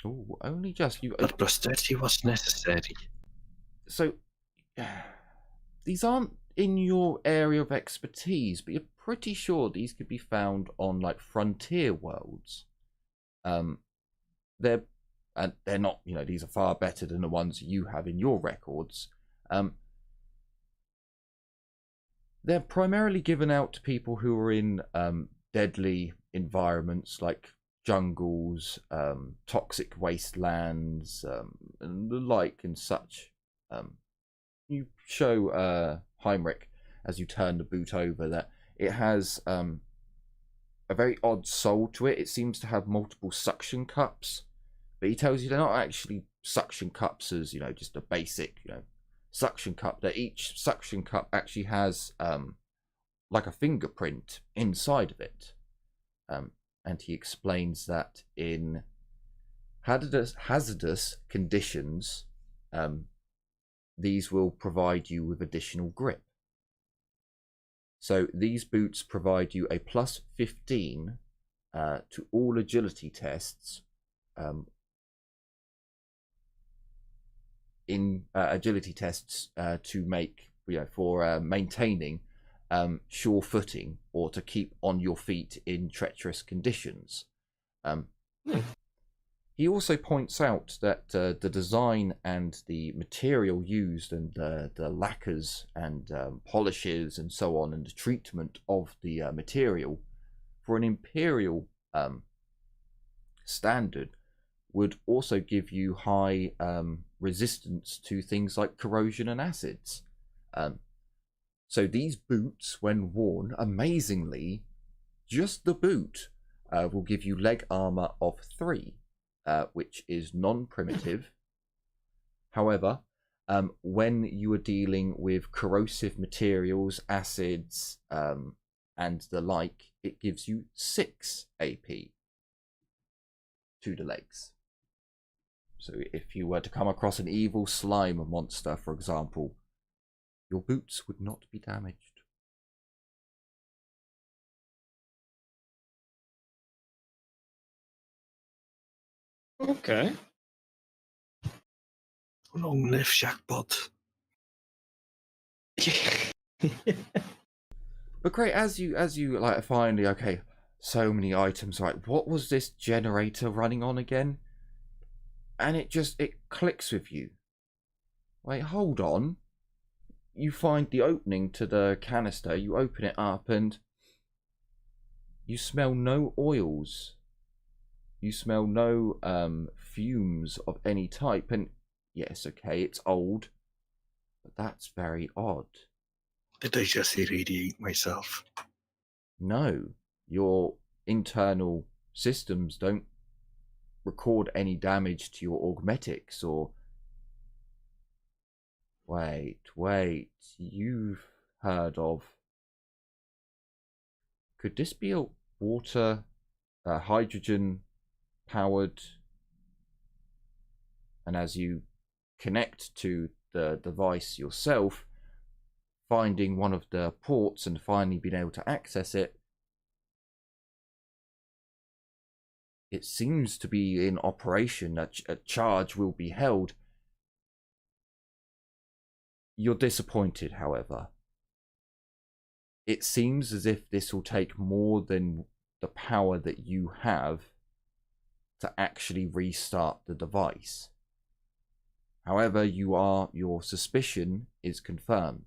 Speaker 1: Oh, only just you.
Speaker 5: But plus 30 was necessary.
Speaker 1: So these aren't in your area of expertise, but you're pretty sure these could be found on like frontier worlds. They're not, you know, these are far better than the ones you have in your records. They're primarily given out to people who are in deadly environments like jungles, toxic wastelands, and the like and such. You show Heinrich as you turn the boot over that it has a very odd soul to it. It seems to have multiple suction cups, but he tells you they're not actually suction cups as, you know, just a basic, you know, suction cup. That each suction cup actually has like a fingerprint inside of it. And he explains that in hazardous conditions, these will provide you with additional grip. So these boots provide you a plus 15 to all agility tests in agility tests to make, you know, for maintaining sure footing or to keep on your feet in treacherous conditions. He also points out that the design and the material used and the lacquers and polishes and so on, and the treatment of the material for an imperial standard would also give you high resistance to things like corrosion and acids. So these boots, when worn, amazingly, just the boot will give you leg armor of 3. Which is non-primitive. However, when you are dealing with corrosive materials, acids, and the like, it gives you 6 AP to the legs. So if you were to come across an evil slime monster, for example, your boots would not be damaged.
Speaker 2: Okay.
Speaker 5: Long live Jackpot.
Speaker 1: But great, as you like finally, okay, so many items, right? What was this generator running on again? And it clicks with you. Wait, hold on. You find the opening to the canister, you open it up, and you smell no oils. You smell no fumes of any type. And yes, okay, it's old, but that's very odd.
Speaker 5: Did I just irradiate myself?
Speaker 1: No, your internal systems don't record any damage to your augmetics or... Wait, you've heard of... Could this be a water, hydrogen powered? And as you connect to the device yourself, finding one of the ports and finally being able to access it, it seems to be in operation. A charge will be held. You're disappointed, however. It seems as if this will take more than the power that you have to actually restart the device. However, your suspicion is confirmed.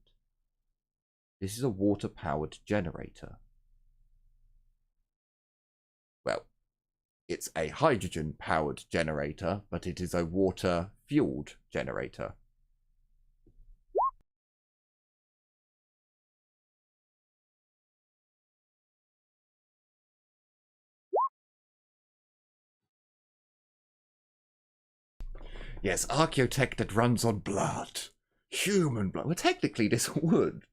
Speaker 1: This is a water-powered generator. Well, it's a hydrogen-powered generator, but it is a water-fueled generator. Yes, archaeotech that runs on blood. Human blood. Well, technically this would.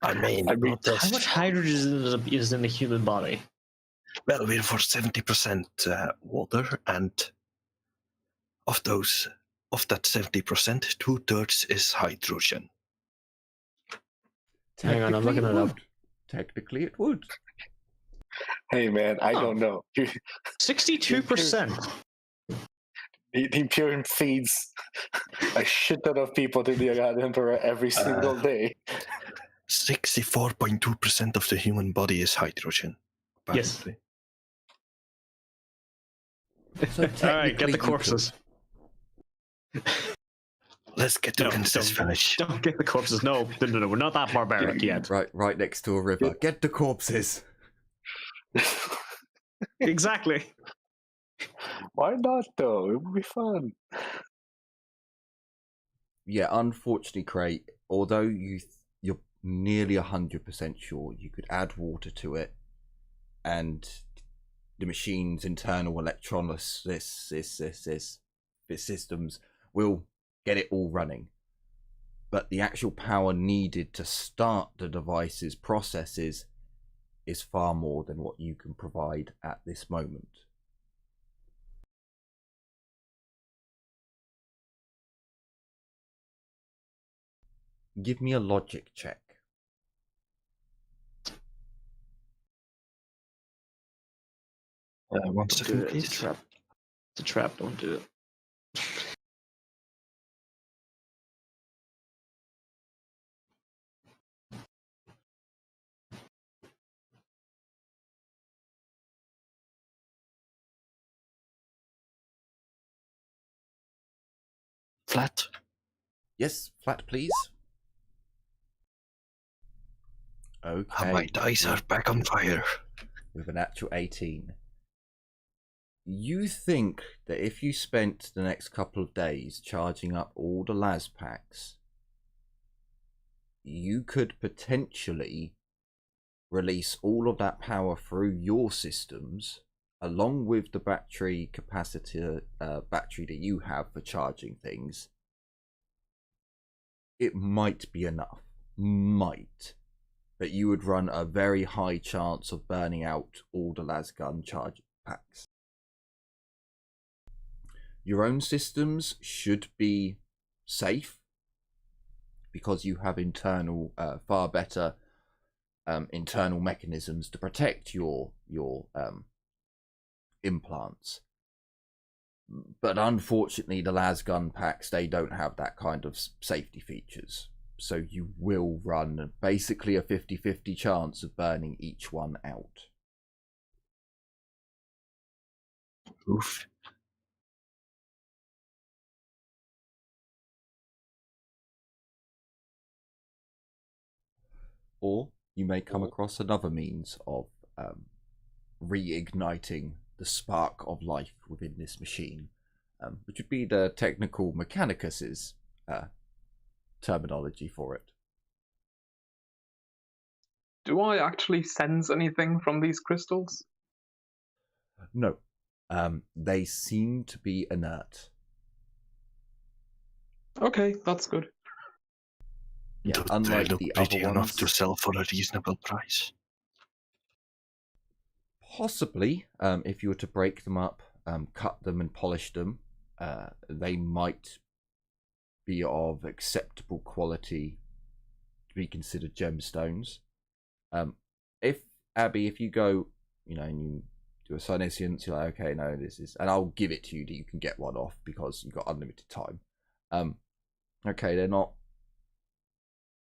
Speaker 5: I mean,
Speaker 3: I mean,
Speaker 5: not this.
Speaker 2: How much hydrogen is in the human body?
Speaker 5: Well, we're for 70% water, and of that 70%, 2/3 is hydrogen.
Speaker 2: Hang on, I'm looking it up.
Speaker 1: Technically, it would.
Speaker 3: Hey man, I don't know.
Speaker 2: 62%.
Speaker 3: The Imperium feeds a shit ton of people to the God Emperor every single day.
Speaker 5: 64.2% of the human body is hydrogen.
Speaker 2: Yes.
Speaker 5: Apparently.
Speaker 1: So
Speaker 2: All right, get
Speaker 1: technically
Speaker 2: the
Speaker 1: you
Speaker 2: corpses.
Speaker 5: Let's get to
Speaker 2: No,
Speaker 5: Princess Village.
Speaker 2: Don't get the corpses. No, we're not that barbaric yet.
Speaker 1: Right next to a river. Get the corpses.
Speaker 2: Exactly.
Speaker 3: Why not though? It would be fun.
Speaker 1: Yeah, unfortunately, Cray, although you're nearly 100% sure you could add water to it, and the machine's internal electrolysis systems will get it all running, but the actual power needed to start the device's processes is far more than what you can provide at this moment. Give me a logic check.
Speaker 5: One
Speaker 2: Do
Speaker 5: second,
Speaker 2: it.
Speaker 5: please.
Speaker 2: It's a trap. It's a trap. Don't do it.
Speaker 5: Flat.
Speaker 1: Yes, flat, please. Okay.
Speaker 5: My dice are back on fire.
Speaker 1: With an actual 18. You think that if you spent the next couple of days charging up all the las packs, you could potentially release all of that power through your systems, along with the battery capacitor battery that you have for charging things. It might be enough. Might. But you would run a very high chance of burning out all the las gun charge packs. Your own systems should be safe because you have internal, far better internal mechanisms to protect your implants. But unfortunately, the las gun packs, they don't have that kind of safety features. So you will run basically a 50-50 chance of burning each one out.
Speaker 5: Oof.
Speaker 1: Or you may come across another means of reigniting the spark of life within this machine, which would be the technical mechanicus's terminology for it.
Speaker 4: Do I actually sense anything from these crystals?
Speaker 1: No, they seem to be inert.
Speaker 4: Okay, that's good.
Speaker 1: Yeah,
Speaker 5: Do they
Speaker 1: unlike
Speaker 5: look
Speaker 1: the
Speaker 5: pretty
Speaker 1: other
Speaker 5: enough
Speaker 1: ones.
Speaker 5: to sell for a reasonable price?
Speaker 1: Possibly, if you were to break them up, cut them and polish them, they might be of acceptable quality to be considered gemstones. If Abby, if you go, and you do a Sinesiance, you're like, okay, no, this is, and I'll give it to you that you can get one off because you've got unlimited time. Okay, they're not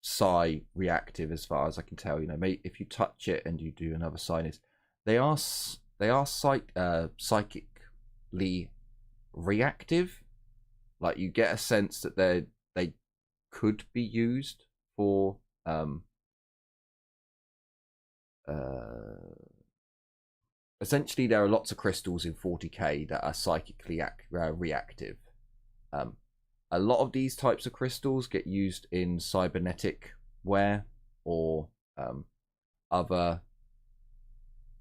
Speaker 1: psi reactive as far as I can tell. Mate, if you touch it and you do another sinus, they are psychically reactive. Like, you get a sense that they could be used for essentially there are lots of crystals in 40k that are psychically reactive. A lot of these types of crystals get used in cybernetic wear or other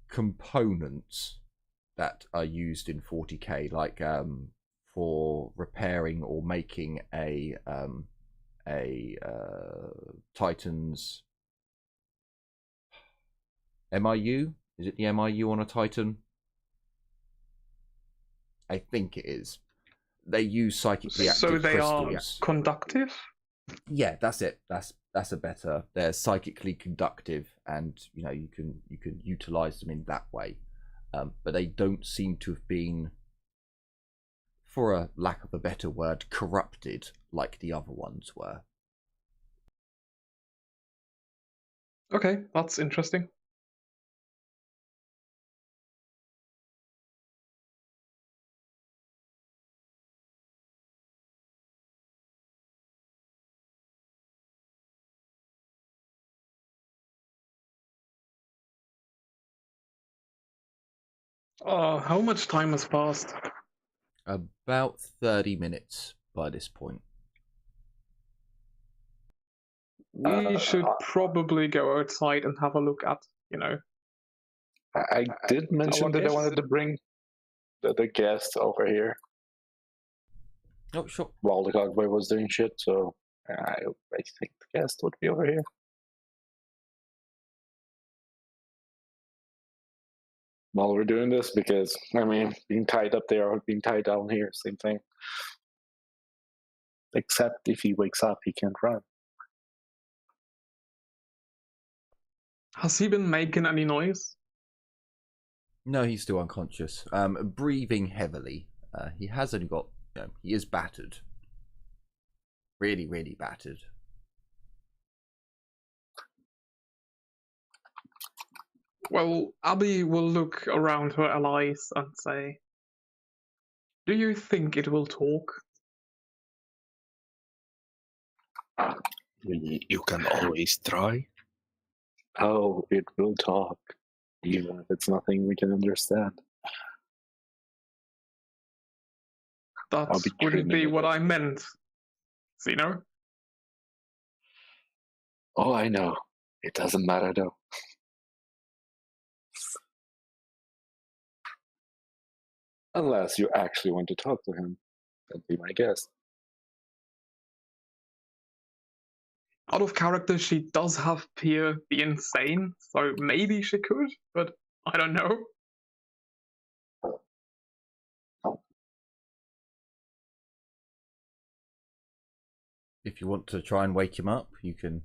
Speaker 1: components that are used in 40k, like for repairing or making a Titan's MIU, Is it the MIU on a Titan? I think it is. They use psychically active
Speaker 4: So they are
Speaker 1: crystals.
Speaker 4: conductive?
Speaker 1: Yeah, that's it. That's a better. They're psychically conductive, and you can utilize them in that way. But they don't seem to have been, for a lack of a better word, corrupted like the other ones were.
Speaker 4: Okay, that's interesting. How much time has passed?
Speaker 1: About 30 minutes by this point.
Speaker 4: We should probably go outside and have a look at,
Speaker 3: I did mention that I
Speaker 4: guest?
Speaker 3: wanted to bring the guest over here
Speaker 1: Oh, sure.
Speaker 3: while the cowboy was doing shit, so I think the guest would be over here. While we're doing this, because, being tied up there or being tied down here, same thing. Except if he wakes up, he can't run.
Speaker 4: Has he been making any noise?
Speaker 1: No, he's still unconscious. Breathing heavily. He has only got, he is battered. Really, really battered.
Speaker 4: Well, Abby will look around her allies and say, "Do you think it will talk?"
Speaker 5: You can always try.
Speaker 3: Oh, it will talk, even if it's nothing we can understand.
Speaker 4: That
Speaker 3: I'll be
Speaker 4: wouldn't be
Speaker 3: dreaming
Speaker 4: what
Speaker 3: of
Speaker 4: I meant, Zeno.
Speaker 3: Oh, I know. It doesn't matter, though. Unless you actually want to talk to him. That'd be my guess.
Speaker 4: Out of character, she does have Peer the Insane, so maybe she could, but I don't know.
Speaker 1: If you want to try and wake him up, you can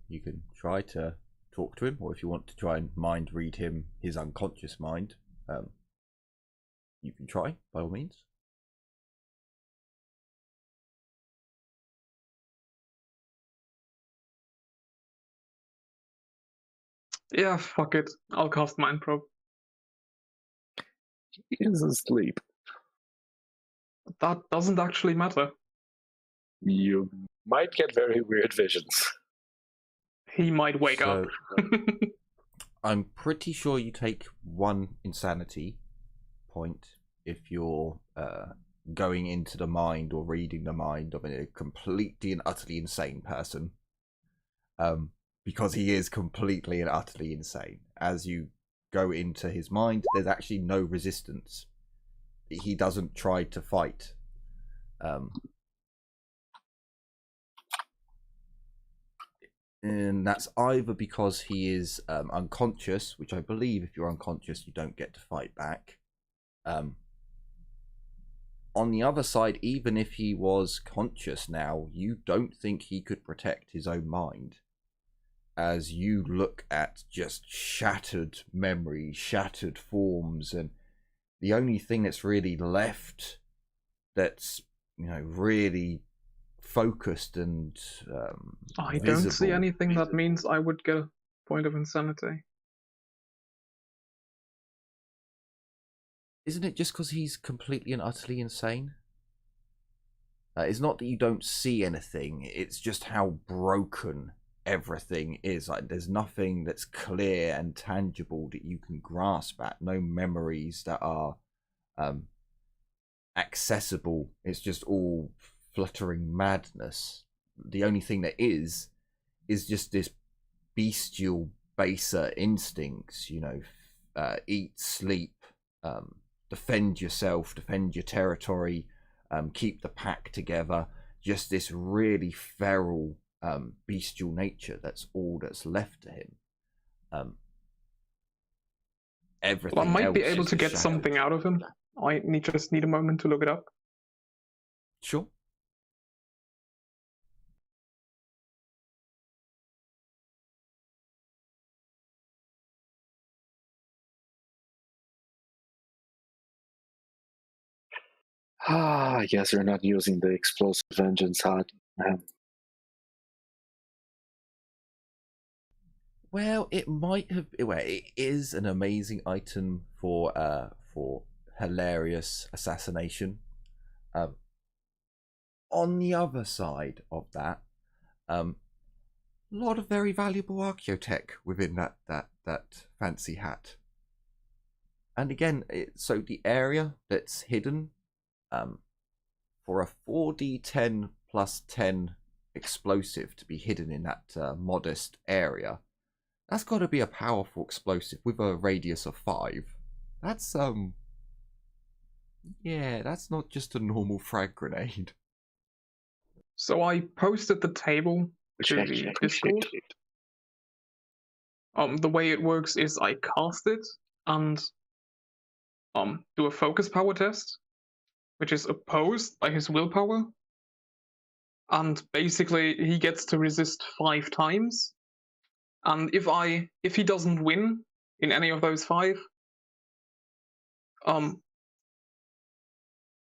Speaker 1: try to talk to him, or if you want to try and mind read him his unconscious mind, you can try by all means.
Speaker 4: Yeah, fuck it. I'll cast Mind Probe.
Speaker 3: He is asleep.
Speaker 4: That doesn't actually matter.
Speaker 3: You might get very weird visions.
Speaker 4: He might wake up.
Speaker 1: I'm pretty sure you take 1 insanity point if you're going into the mind or reading the mind of a completely and utterly insane person. Because he is completely and utterly insane. As you go into his mind, there's actually no resistance. He doesn't try to fight. And that's either because he is unconscious, which I believe if you're unconscious you don't get to fight back. On the other side, even if he was conscious now, you don't think he could protect his own mind. As you look at just shattered memories, shattered forms, and the only thing that's really left that's, really focused and
Speaker 4: I don't see
Speaker 1: visible.
Speaker 4: anything that means I would get a point of insanity.
Speaker 1: Isn't it just because he's completely and utterly insane? It's not that you don't see anything, it's just how broken everything is. Like, there's nothing that's clear and tangible that you can grasp at. No memories that are accessible. It's just all fluttering madness. The only thing that is just this bestial, baser instincts. Eat, sleep, defend yourself, defend your territory, keep the pack together. Just this really feral, bestial nature. That's all that's left to him. everything
Speaker 4: Well, I might be
Speaker 1: else
Speaker 4: able
Speaker 1: is
Speaker 4: to get
Speaker 1: shattered.
Speaker 4: something out of him. Just need a moment to look it up.
Speaker 1: Sure.
Speaker 3: I guess you're not using the explosive vengeance, huh? Man.
Speaker 1: Well, it might have. Well, it is an amazing item for hilarious assassination. On the other side of that, a lot of very valuable archaeotech within that fancy hat. And again, so the area that's hidden, for a 4d10 plus 10 explosive to be hidden in that modest area, that's got to be a powerful explosive with a radius of 5. That's yeah, that's not just a normal frag grenade.
Speaker 4: So I posted the table
Speaker 3: Which
Speaker 4: to
Speaker 3: I
Speaker 4: the
Speaker 3: appreciate.
Speaker 4: Discord. The way it works is I cast it and do a focus power test, which is opposed by his willpower. And basically he gets to resist 5 times. And if he doesn't win in any of those 5,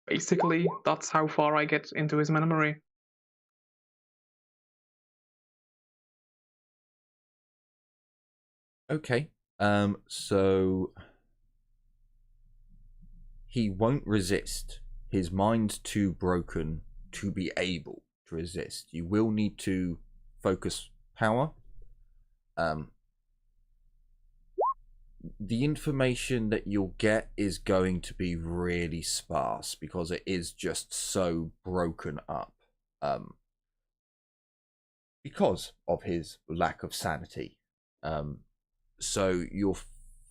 Speaker 4: basically that's how far I get into his memory.
Speaker 1: Okay. So he won't resist. His mind's too broken to be able to resist. You will need to focus power. The information that you'll get is going to be really sparse because it is just so broken up. Because of his lack of sanity. So your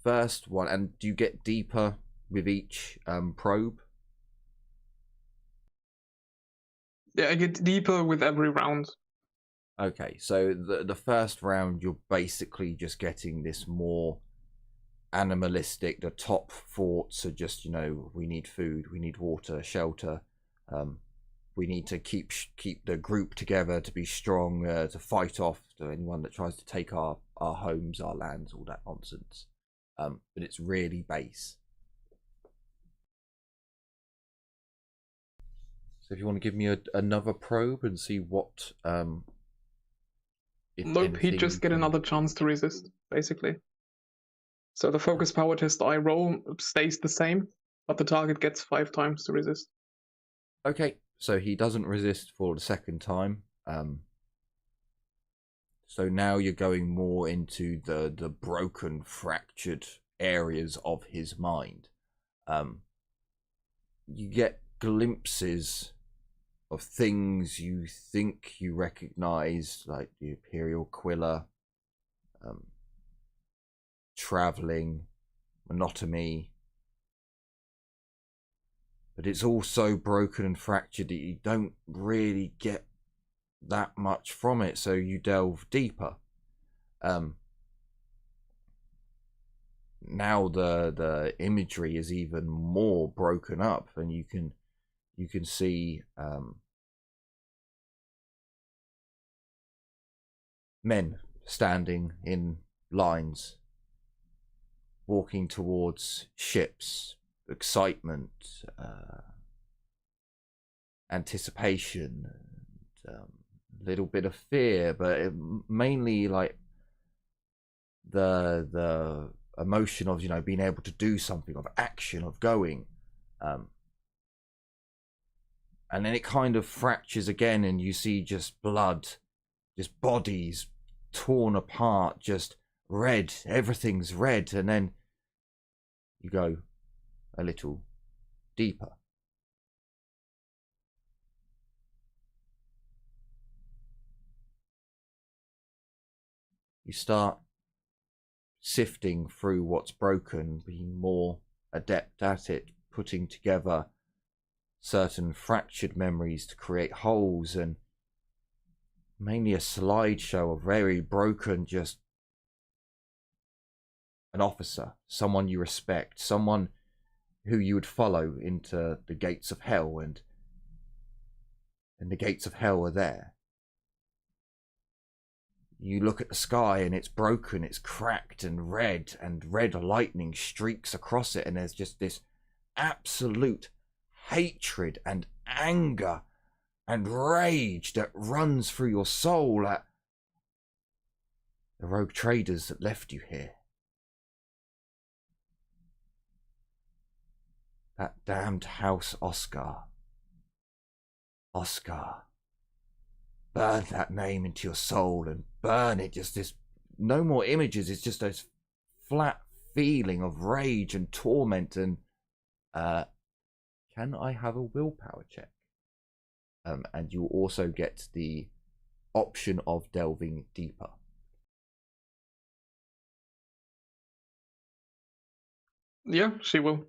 Speaker 1: first one, and do you get deeper with each probe?
Speaker 4: Yeah, I get deeper with every round.
Speaker 1: Okay, so the first round you're basically just getting this more animalistic. The top thoughts are just, we need food, we need water, shelter, we need to keep the group together to be strong, to fight off to anyone that tries to take our homes, our lands, all that nonsense. But it's really base. So if you want to give me another probe and see what
Speaker 4: Nope, he'd just get another chance to resist, basically. So the focus power test I roll stays the same, but the target gets 5 times to resist.
Speaker 1: Okay, so he doesn't resist for the second time. So now you're going more into the broken, fractured areas of his mind. You get glimpses of things you think you recognize, like the Imperial Quilla, traveling, monotony. But it's all so broken and fractured that you don't really get that much from it, so you delve deeper. Now the imagery is even more broken up, and you can see men standing in lines, walking towards ships, excitement, anticipation, and a little bit of fear, but mainly like the emotion of being able to do something, of action, of going, and then it kind of fractures again, and you see just blood, just bodies torn apart, just red, everything's red, and then you go a little deeper. You start sifting through what's broken, being more adept at it, putting together certain fractured memories to create holes, and mainly a slideshow of very broken, just an officer, someone you respect, someone who you would follow into the gates of hell, and the gates of hell are there. You look at the sky and it's broken, it's cracked and red lightning streaks across it, and there's just this absolute hatred and anger and rage that runs through your soul at the rogue traders that left you here. That damned House Oscar. Oscar. Burn that name into your soul and burn it. Just this, no more images. It's just this flat feeling of rage and torment. And can I have a willpower check? And you also get the option of delving deeper.
Speaker 4: Yeah, she will.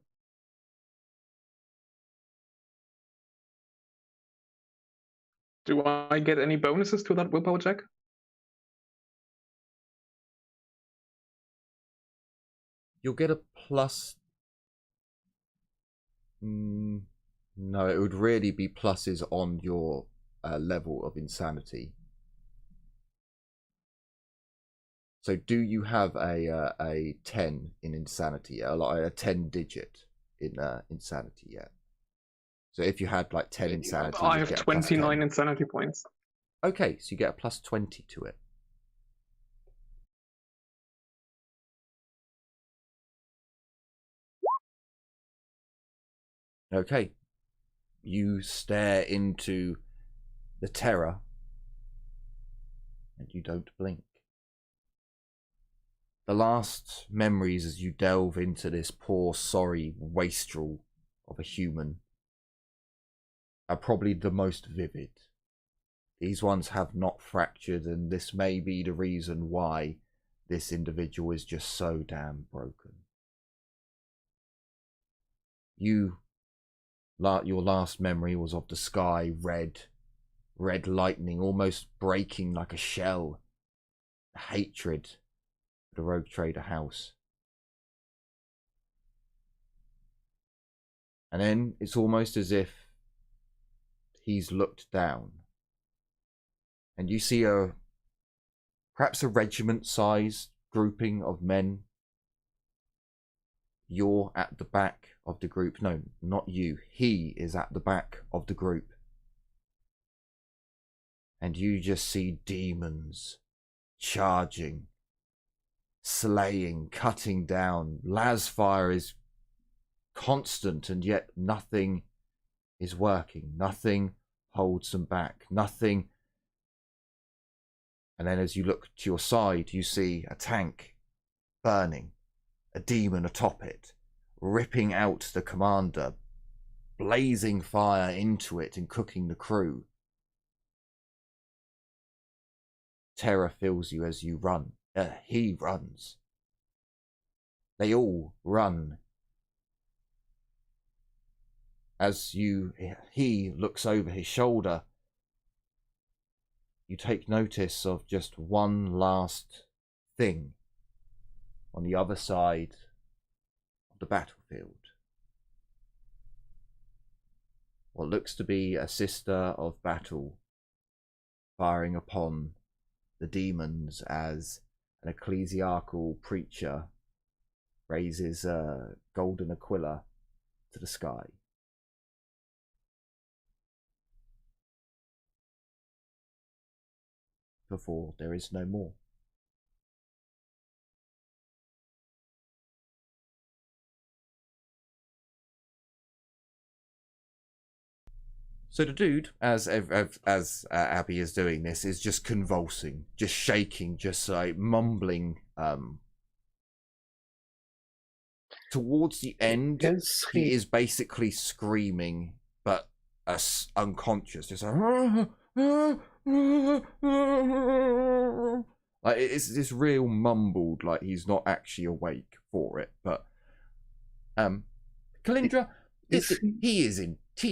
Speaker 4: Do I get any bonuses to that willpower check?
Speaker 1: You'll get a plus. No, it would really be pluses on your level of insanity. So do you have a 10 in insanity, like a 10 digit in insanity yet? So if you had like 10 insanity,
Speaker 4: I have 29 insanity points.
Speaker 1: Okay, so you get a plus 20 to it. Okay. You stare into the terror and you don't blink. The last memories as you delve into this poor, sorry wastrel of a human are probably the most vivid. These ones have not fractured, and this may be the reason why this individual is just so damn broken. Your last memory was of the sky, red lightning almost breaking like a shell. The hatred of the rogue trader house. And then it's almost as if he's looked down and you see perhaps a regiment-sized grouping of men. You're at the back of the group. No, not you. He is at the back of the group. And you just see demons charging, slaying, cutting down. Lasfire is constant, and yet nothing is working. Nothing holds them back. Nothing. And then as you look to your side, you see a tank burning, a demon atop it, ripping out the commander, blazing fire into it and cooking the crew. Terror fills you as you run. He runs. They all run. As he looks over his shoulder, you take notice of just one last thing on the other side of the battlefield. What looks to be a sister of battle firing upon the demons as an ecclesiastical preacher raises a golden aquila to the sky. Before there is no more. So the dude, as Abby is doing this, is just convulsing, just shaking, just like mumbling. Towards the end, he is basically screaming, but unconscious, just like, like it's this real mumbled, like he's not actually awake for it. But Kalindra, he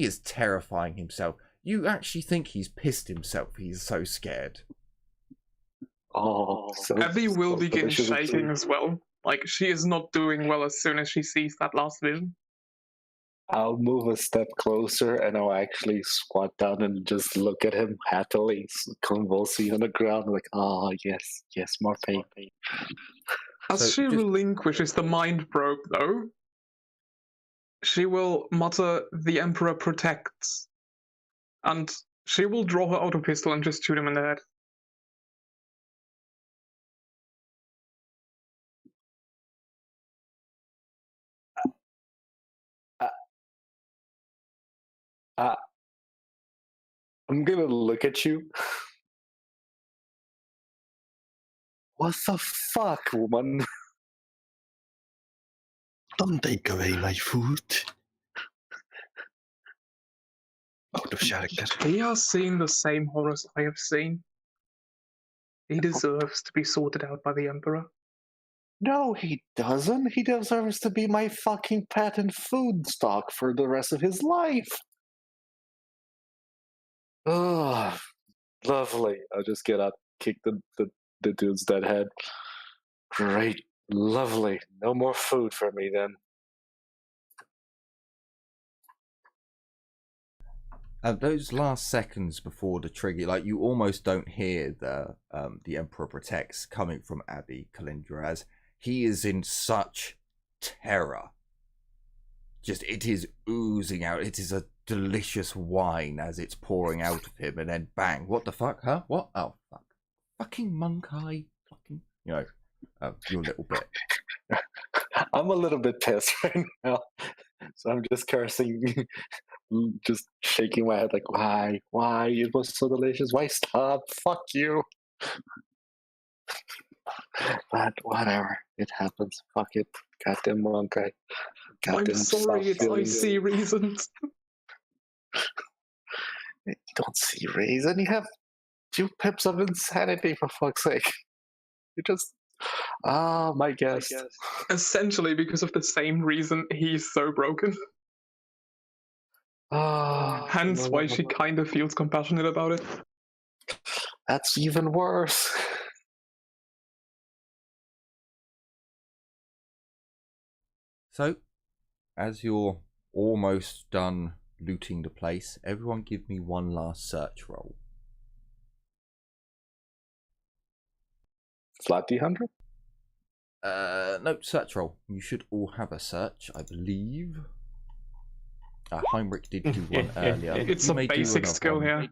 Speaker 1: is terrifying himself. You actually think he's pissed himself. He's so scared.
Speaker 3: Oh,
Speaker 4: Abby will begin shaking as well. Like, she is not doing well as soon as she sees that last vision.
Speaker 3: I'll move a step closer and I'll actually squat down and just look at him happily, convulsing on the ground, like, oh, yes, yes, more pain.
Speaker 4: As
Speaker 1: So
Speaker 4: she
Speaker 1: just-
Speaker 4: relinquishes the mind probe, though, she will mutter, "The Emperor protects," and she will draw her auto pistol and just shoot him in the head.
Speaker 3: I'm gonna look at you. What the fuck, woman?
Speaker 5: Don't take away my food. Out of character.
Speaker 4: He has seen the same horrors I have seen. He deserves to be sorted out by the Emperor.
Speaker 3: No, he doesn't. He deserves to be my fucking pet and food stock for the rest of his life. Oh, lovely. I'll just get up, kick the dude's dead head. Great. Lovely. No more food for me then.
Speaker 1: Those last seconds before the trigger, like, you almost don't hear the Emperor protects coming from Abby Kalindra, as he is in such terror. Just, it is oozing out. It is a delicious wine as it's pouring out of him, and then bang! What the fuck? Huh? What? Oh fuck! Fucking monk eye! Fucking, you know, your little bit.
Speaker 3: I'm a little bit pissed right now, so I'm just cursing, just shaking my head like, why? Why? It was so delicious. Why stop? Fuck you. But whatever, it happens. Fuck it. Goddamn monk guy.
Speaker 4: I'm sorry, it's I see reasons.
Speaker 3: You don't see reason. You have 2 pips of insanity, for fuck's sake. You just... Ah, my guess.
Speaker 4: Essentially, because of the same reason he's so broken.
Speaker 3: Ah,
Speaker 4: Hence why she kind of feels compassionate about it.
Speaker 3: That's even worse.
Speaker 1: So, as you're almost done looting the place, everyone give me one last search roll.
Speaker 3: Flat D100?
Speaker 1: No, search roll. You should all have a search, I believe. Heinrich did do one earlier.
Speaker 4: It's
Speaker 1: You
Speaker 4: a
Speaker 1: may do
Speaker 4: basic
Speaker 1: another
Speaker 4: skill
Speaker 1: one.
Speaker 4: here.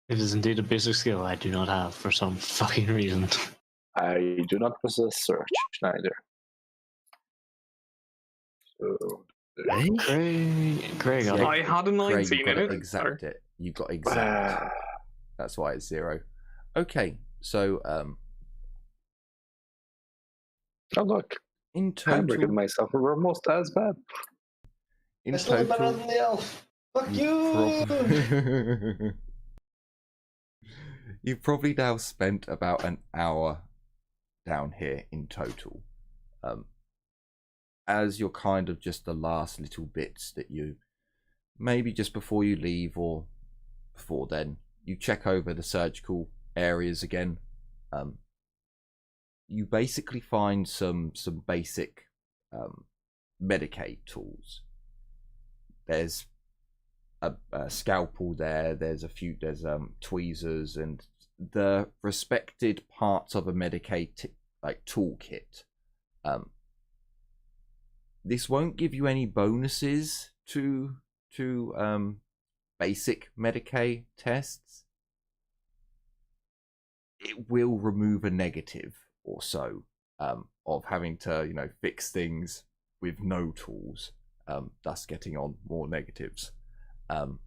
Speaker 2: It is indeed a basic skill I do not have for some fucking reason.
Speaker 3: I do not possess search, neither. So,
Speaker 2: Craig,
Speaker 1: Yeah,
Speaker 4: I had a
Speaker 1: Craig,
Speaker 4: 19
Speaker 1: you got
Speaker 4: in
Speaker 1: it
Speaker 4: it.
Speaker 1: exact it. You got exact. That's why it's 0. Okay, so
Speaker 3: oh look,
Speaker 1: in
Speaker 3: Heinrich
Speaker 1: total,
Speaker 3: and myself were almost as bad.
Speaker 1: in
Speaker 6: I still better
Speaker 1: total,
Speaker 6: than the elf. Fuck you!
Speaker 1: You've probably now spent about an hour down here in total. As you're kind of just the last little bits that you, maybe just before you leave or before then, you check over the surgical areas again. You basically find some basic Medicaid tools. There's a scalpel there. There's tweezers and the respected parts of a Medicaid like toolkit. This won't give you any bonuses to basic Medicaid tests. It will remove a negative or so of having to, fix things with no tools, thus getting on more negatives. But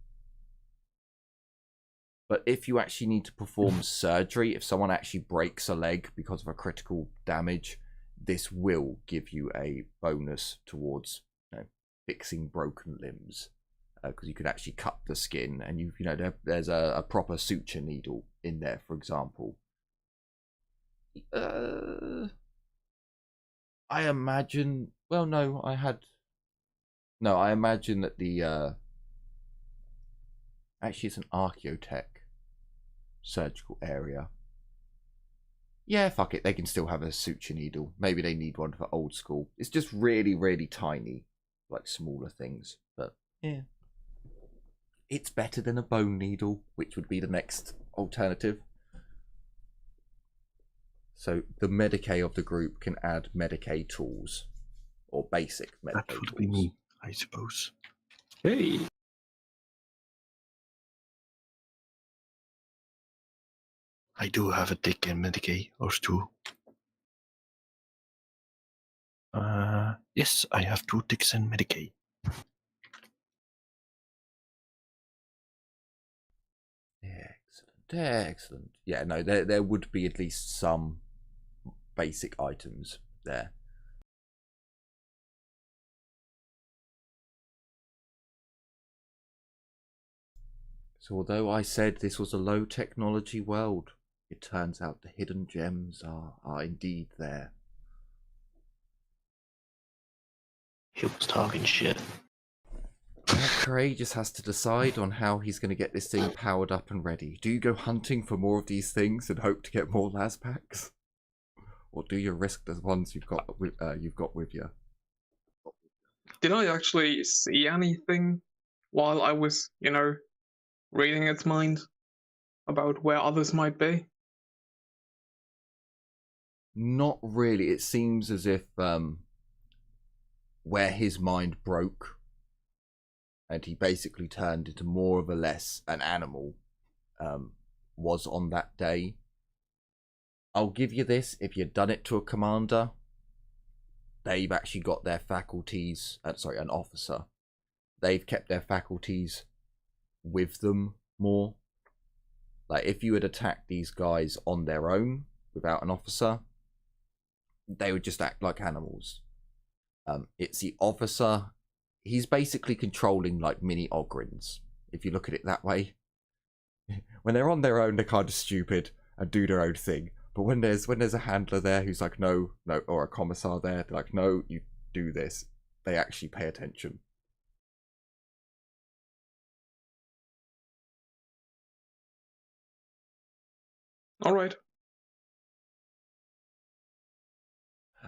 Speaker 1: if you actually need to perform surgery, if someone actually breaks a leg because of a critical damage, this will give you a bonus towards fixing broken limbs, because you can actually cut the skin, and there's a proper suture needle in there, for example. I imagine. Well, no, I imagine that the actually it's an archaeotech surgical area. yeah, fuck it, they can still have a suture needle. Maybe they need one for old school. It's just really, really tiny, like smaller things. But yeah, it's better than a bone needle, which would be the next alternative. So the Medicae of the group can add Medicae tools, or basic Medicae
Speaker 5: That
Speaker 1: tools.
Speaker 5: would be me, I suppose.
Speaker 2: Hey.
Speaker 5: I do have a tick in Medicae or two. Yes, I have 2 ticks in Medicae.
Speaker 1: Excellent. Yeah, no, there would be at least some basic items there. So although I said this was a low technology world, it turns out the hidden gems are indeed there.
Speaker 2: He was talking shit.
Speaker 1: Cray just has to decide on how he's going to get this thing powered up and ready. Do you go hunting for more of these things and hope to get more las packs, or do you risk the ones you've got with you?
Speaker 4: Did I actually see anything while I was, reading its mind about where others might be?
Speaker 1: Not really. It seems as if where his mind broke and he basically turned into more of a less an animal was on that day. I'll give you this, if you'd done it to a commander, they've actually got their faculties, an officer, they've kept their faculties with them more. Like, if you had attacked these guys on their own without an officer, they would just act like animals. It's the officer, he's basically controlling like mini Ogryns, if you look at it that way. When they're on their own, they're kind of stupid and do their own thing. But when there's a handler there who's like, no, or a commissar there, they're like, no, you do this, they actually pay attention.
Speaker 4: All right.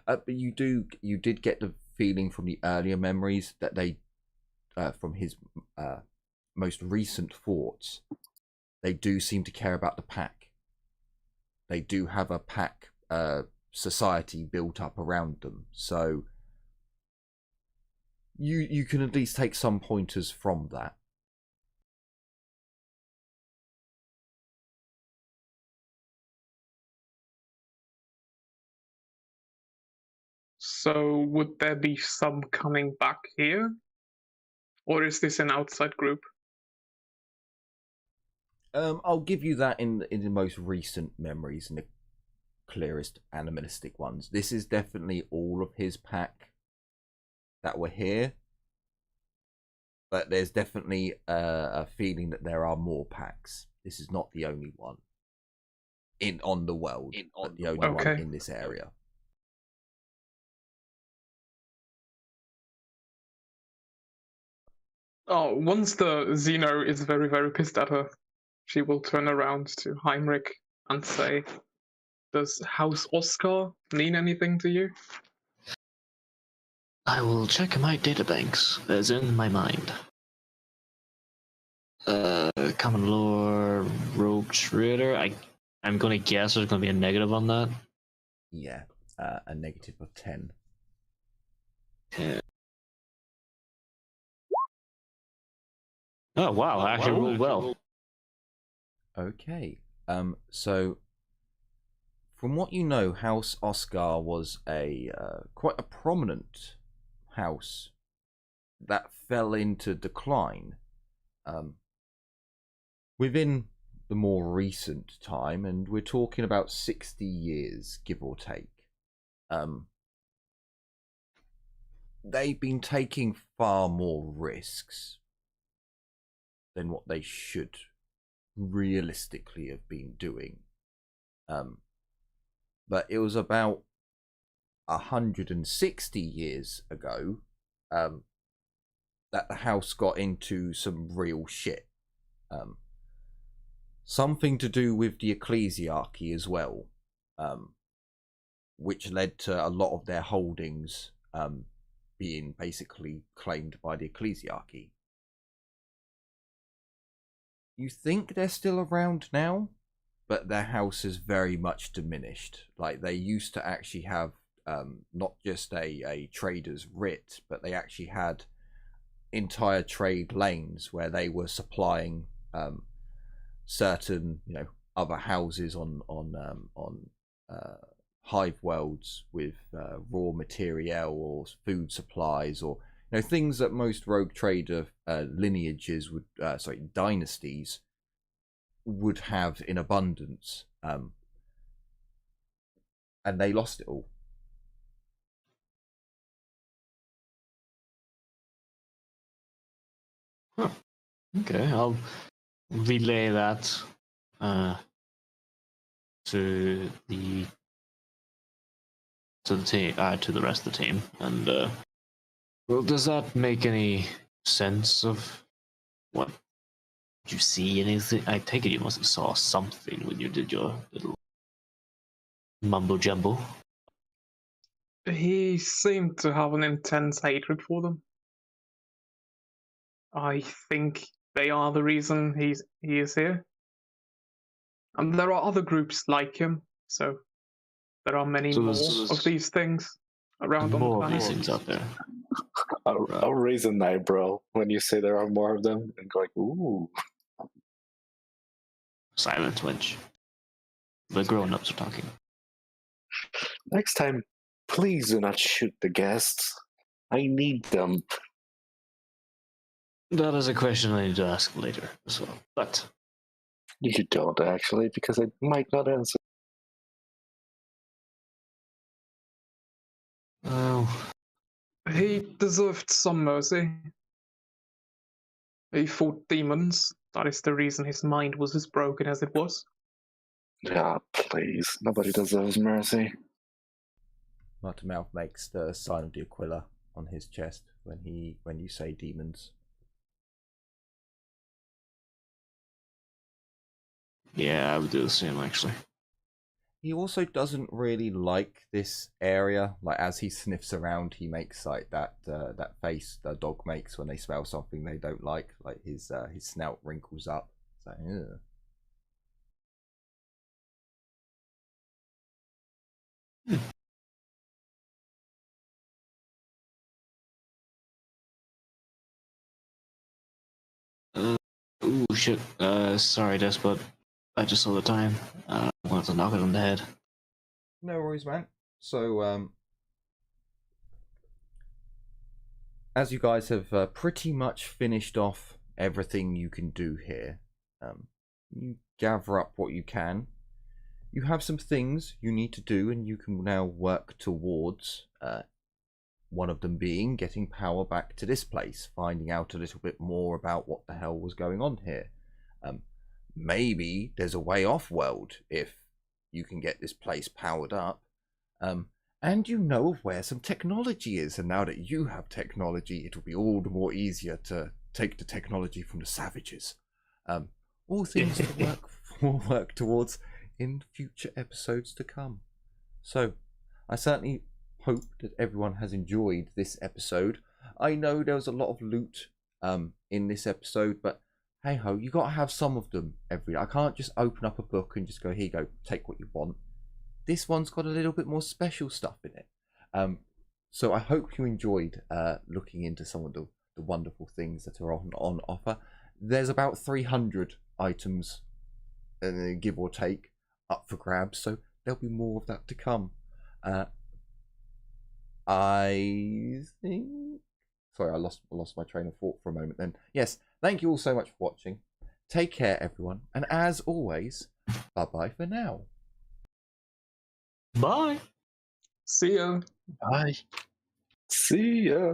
Speaker 1: But you did get the feeling from the earlier memories that they, from his most recent thoughts, they do seem to care about the pack. They do have a pack society built up around them, so you can at least take some pointers from that.
Speaker 4: So would there be some coming back here? Or is this an outside group?
Speaker 1: I'll give you that in the most recent memories and the clearest animalistic ones. This is definitely all of his pack that were here, but there's definitely a feeling that there are more packs. This is not the only one on the world, but the only one in this area.
Speaker 4: Oh, once the Xeno is very, very pissed at her, she will turn around to Heinrich and say, "Does House Oscar mean anything to you?"
Speaker 2: I will check my databanks, as in my mind. Common lore, rogue trader. I'm gonna guess there's gonna be a negative on that.
Speaker 1: Yeah, a negative of 10.
Speaker 2: Yeah. Oh wow, I actually rolled well.
Speaker 1: Okay. So from what you know, House Oscar was a quite a prominent house that fell into decline within the more recent time, and we're talking about 60 years, give or take. They've been taking far more risks than what they should realistically have been doing. But it was about 160 years ago that the house got into some real shit. Something to do with the ecclesiarchy as well. which led to a lot of their holdings being basically claimed by the ecclesiarchy. You think they're still around now, but their house is very much diminished. Like, they used to actually have not just a trader's writ, but they actually had entire trade lanes where they were supplying certain, other houses on hive worlds with raw material or food supplies, or things that most rogue trader lineages would, dynasties would have in abundance, and they lost it all.
Speaker 2: Huh. Okay, I'll relay that to the team, to the rest of the team, and well, does that make any sense of what you see? Anything? I take it you must have saw something when you did your little mumbo jumbo.
Speaker 4: He seemed to have an intense hatred for them. I think they are the reason he is here. And there are other groups like him, so there are many more of these things around on the
Speaker 2: More of
Speaker 4: planet.
Speaker 2: these things out there.
Speaker 3: I'll raise an eyebrow when you say there are more of them, and go like, ooh.
Speaker 2: Silent Winch. The grown-ups are talking.
Speaker 3: Next time, please do not shoot the guests. I need them.
Speaker 2: That is a question I need to ask later as well. But
Speaker 3: You don't, actually, because I might not answer.
Speaker 4: He deserved some mercy. He fought demons. That is the reason his mind was as broken as it was.
Speaker 3: Yeah, please. Nobody deserves mercy.
Speaker 1: Mouth makes the sign of the Aquila on his chest when you say demons.
Speaker 2: yeah, I would do the same actually.
Speaker 1: He also doesn't really like this area. Like, as he sniffs around, he makes like that face the dog makes when they smell something they don't like. Like, his snout wrinkles up. It's like, ugh.
Speaker 2: Ooh, shit. Sorry, Despot. I just saw the time. I wanted to knock it on the head.
Speaker 1: No worries, man. So, as you guys have pretty much finished off everything you can do here, you gather up what you can. You have some things you need to do, and you can now work towards. One of them being getting power back to this place, finding out a little bit more about what the hell was going on here. Maybe there's a way off-world if you can get this place powered up. And you know of where some technology is, and now that you have technology, it'll be all the more easier to take the technology from the savages. All things to work towards in future episodes to come. So, I certainly hope that everyone has enjoyed this episode. I know there was a lot of loot in this episode, but hey ho, you gotta have some of them every day. I can't just open up a book and just go, here you go, take what you want. This one's got a little bit more special stuff in it. So I hope you enjoyed looking into some of the wonderful things that are on offer. There's about 300 items, give or take, up for grabs, so there'll be more of that to come. I think... Sorry, I lost my train of thought for a moment then. Yes, thank you all so much for watching. Take care, everyone. And as always, bye-bye for now.
Speaker 2: Bye!
Speaker 4: See ya.
Speaker 3: Bye. See ya.